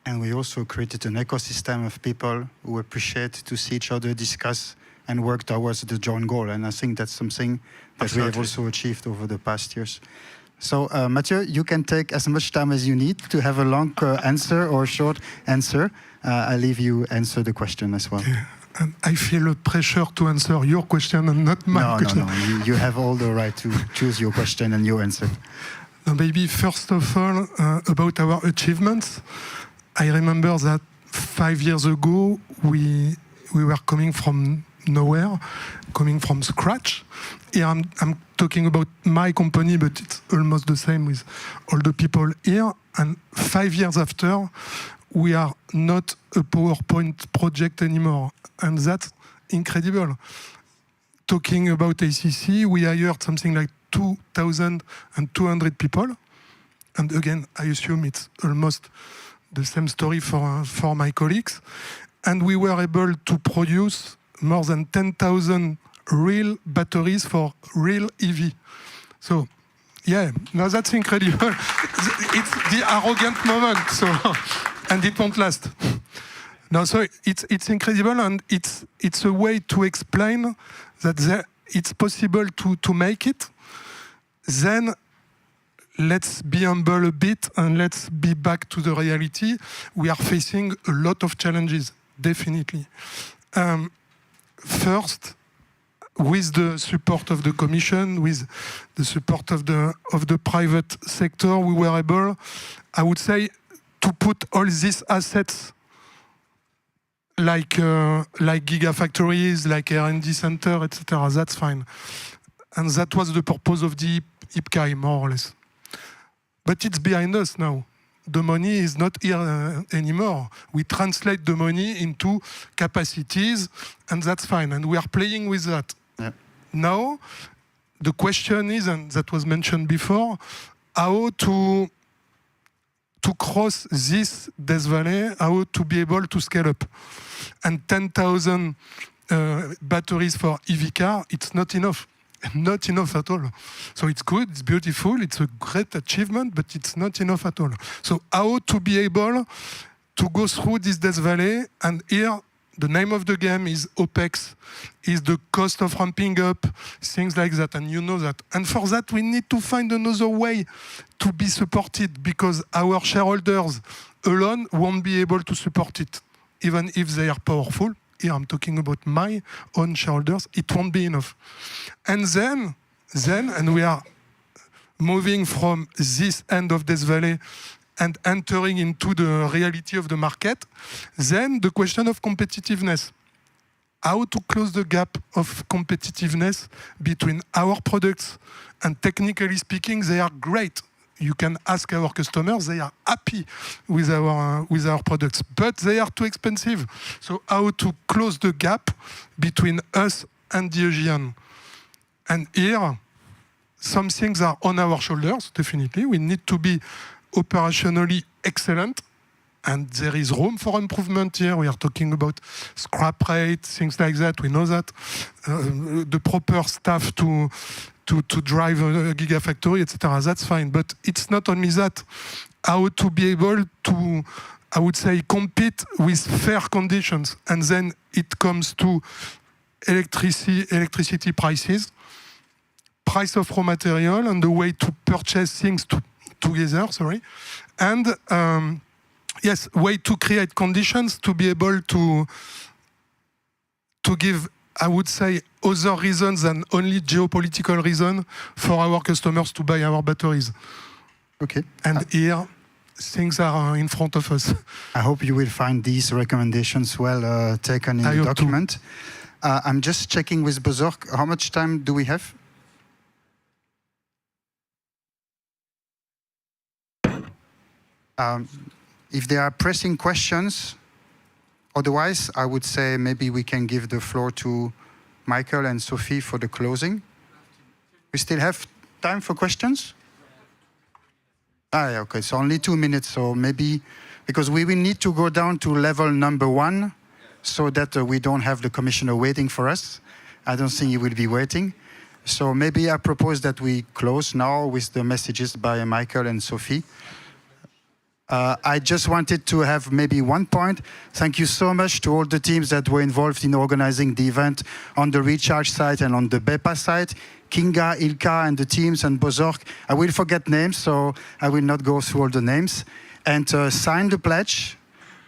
And we also created an ecosystem of people who appreciate to see each other, discuss, and work towards the joint goal. And I think that's something that we have also achieved over the past years. So, Mathieu, you can take as much time as you need to have a long answer or a short answer. I'll leave you answer the question as well. Yeah. And I feel a pressure to answer your question and not my question. No. You have all the right to choose your question and your answer. Maybe first of all, about our achievements. I remember that 5 years ago, we were coming from nowhere, coming from scratch. Here I'm talking about my company, but it's almost the same with all the people here. And 5 years after, we are not a PowerPoint project anymore. And that's incredible. Talking about ACC, we hired something like 2,200 people. And again, I assume it's almost the same story for my colleagues. And we were able to produce more than 10,000 real batteries for real EV. So, yeah, now that's incredible. It's the arrogant moment, so, and it won't last. No, so it's incredible, and it's a way to explain that it's possible to make it. Then let's be humble a bit and let's be back to the reality. We are facing a lot of challenges, definitely. First, with the support of the Commission, with the support of the private sector, we were able, I would say, to put all these assets like gigafactories, like R&D center, etc. That's fine. And that was the purpose of the IPCEI, more or less. But it's behind us now. The money is not here anymore. We translate the money into capacities, and that's fine. And we are playing with that. Yeah. Now, the question is, and that was mentioned before, how to cross this Death Valley, how to be able to scale up. And 10,000 batteries for EV car, it's not enough. Not enough at all. So it's good, it's beautiful, it's a great achievement, but it's not enough at all. So how to be able to go through this Death Valley, and here the name of the game is OPEX, is the cost of ramping up, things like that, and you know that. And for that we need to find another way to be supported, because our shareholders alone won't be able to support it, even if they are powerful. Here I'm talking about my own shareholders, it won't be enough. And then, and we are moving from this end of this valley and entering into the reality of the market, then the question of competitiveness. How to close the gap of competitiveness between our products, and technically speaking, they are great. You can ask our customers, they are happy with our products, but they are too expensive. So how to close the gap between us and the Asian? And here, some things are on our shoulders, definitely. We need to be operationally excellent, and there is room for improvement here. We are talking about scrap rate, things like that. We know that. The proper staff to drive a gigafactory, etc. That's fine, but it's not only that. How to be able to, I would say, compete with fair conditions, and then it comes to electricity prices, price of raw material, and the way to purchase things together. Sorry, and yes, way to create conditions to be able to give, I would say, other reasons than only geopolitical reason for our customers to buy our batteries. Okay. And here, things are in front of us. I hope you will find these recommendations well taken in the document. I'm just checking with Bozorg. How much time do we have? If there are pressing questions, otherwise, I would say maybe we can give the floor to Michael and Sophie for the closing. We still have time for questions? Yeah, okay, so only 2 minutes, so maybe, because we will need to go down to level number 1 so that we don't have the commissioner waiting for us. I don't think he will be waiting. So maybe I propose that we close now with the messages by Michael and Sophie. I just wanted to have maybe one point. Thank you so much to all the teams that were involved in organizing the event on the Recharge site and on the BEPA site. Kinga, Ilka, and the teams, and Bozorg. I will forget names, so I will not go through all the names. And sign the pledge,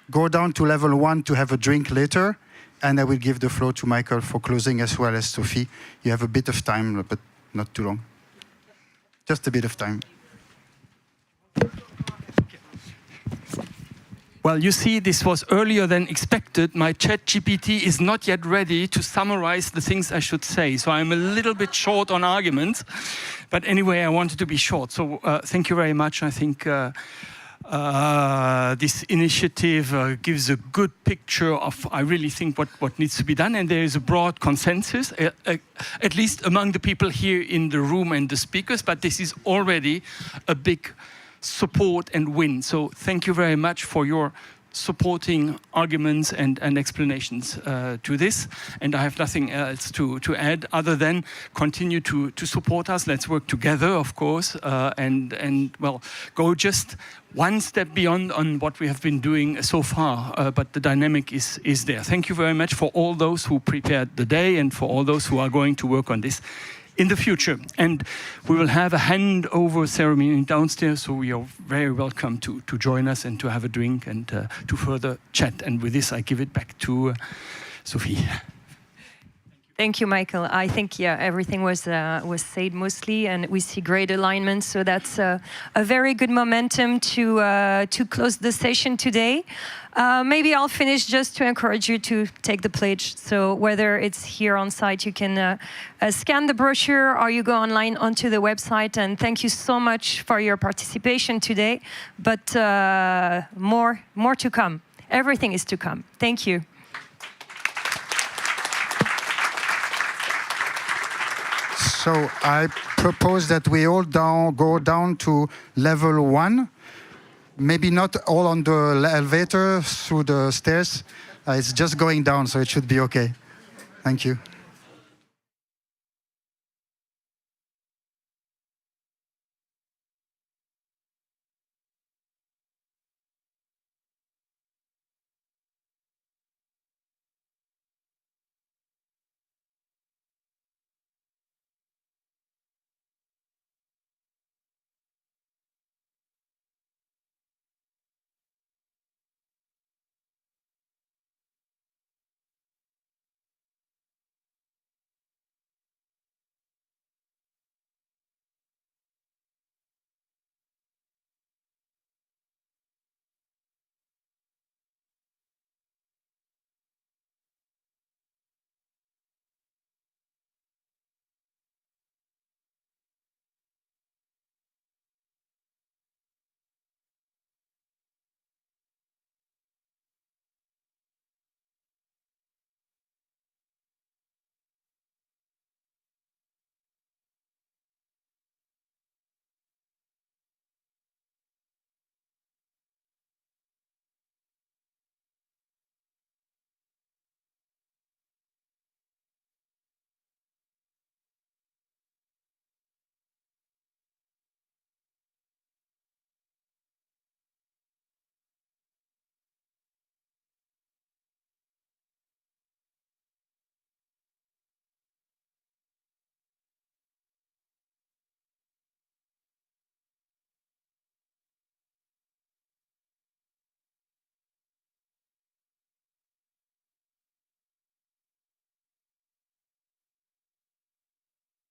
go down to level 1 to have a drink later, and I will give the floor to Michael for closing as well as Sophie. You have a bit of time, but not too long. Just a bit of time. Well, you see, this was earlier than expected. My ChatGPT is not yet ready to summarize the things I should say. So I'm a little bit short on arguments. But anyway, I wanted to be short. So thank you very much. I think this initiative gives a good picture of, I really think, what needs to be done. And there is a broad consensus, at least among the people here in the room and the speakers. But this is already a big support and win. So thank you very much for your supporting arguments and explanations to this. And I have nothing else to add other than continue to support us. Let's work together, of course, and well, go just one step beyond on what we have been doing so far, but the dynamic is there. Thank you very much for all those who prepared the day and for all those who are going to work on this in the future. And we will have a handover ceremony downstairs, so we are very welcome to join us and to have a drink and to further chat. And with this, I give it back to Sophie. Thank you, Michael. I think, yeah, everything was said mostly, and we see great alignment. So that's a very good momentum to close the session today. Maybe I'll finish just to encourage you to take the pledge. So whether it's here on site, you can scan the brochure, or you go online onto the website. And thank you so much for your participation today. But more to come. Everything is to come. Thank you. So I propose that we all go down to level 1. Maybe not all on the elevator through the stairs. It's just going down, so it should be okay. Thank you.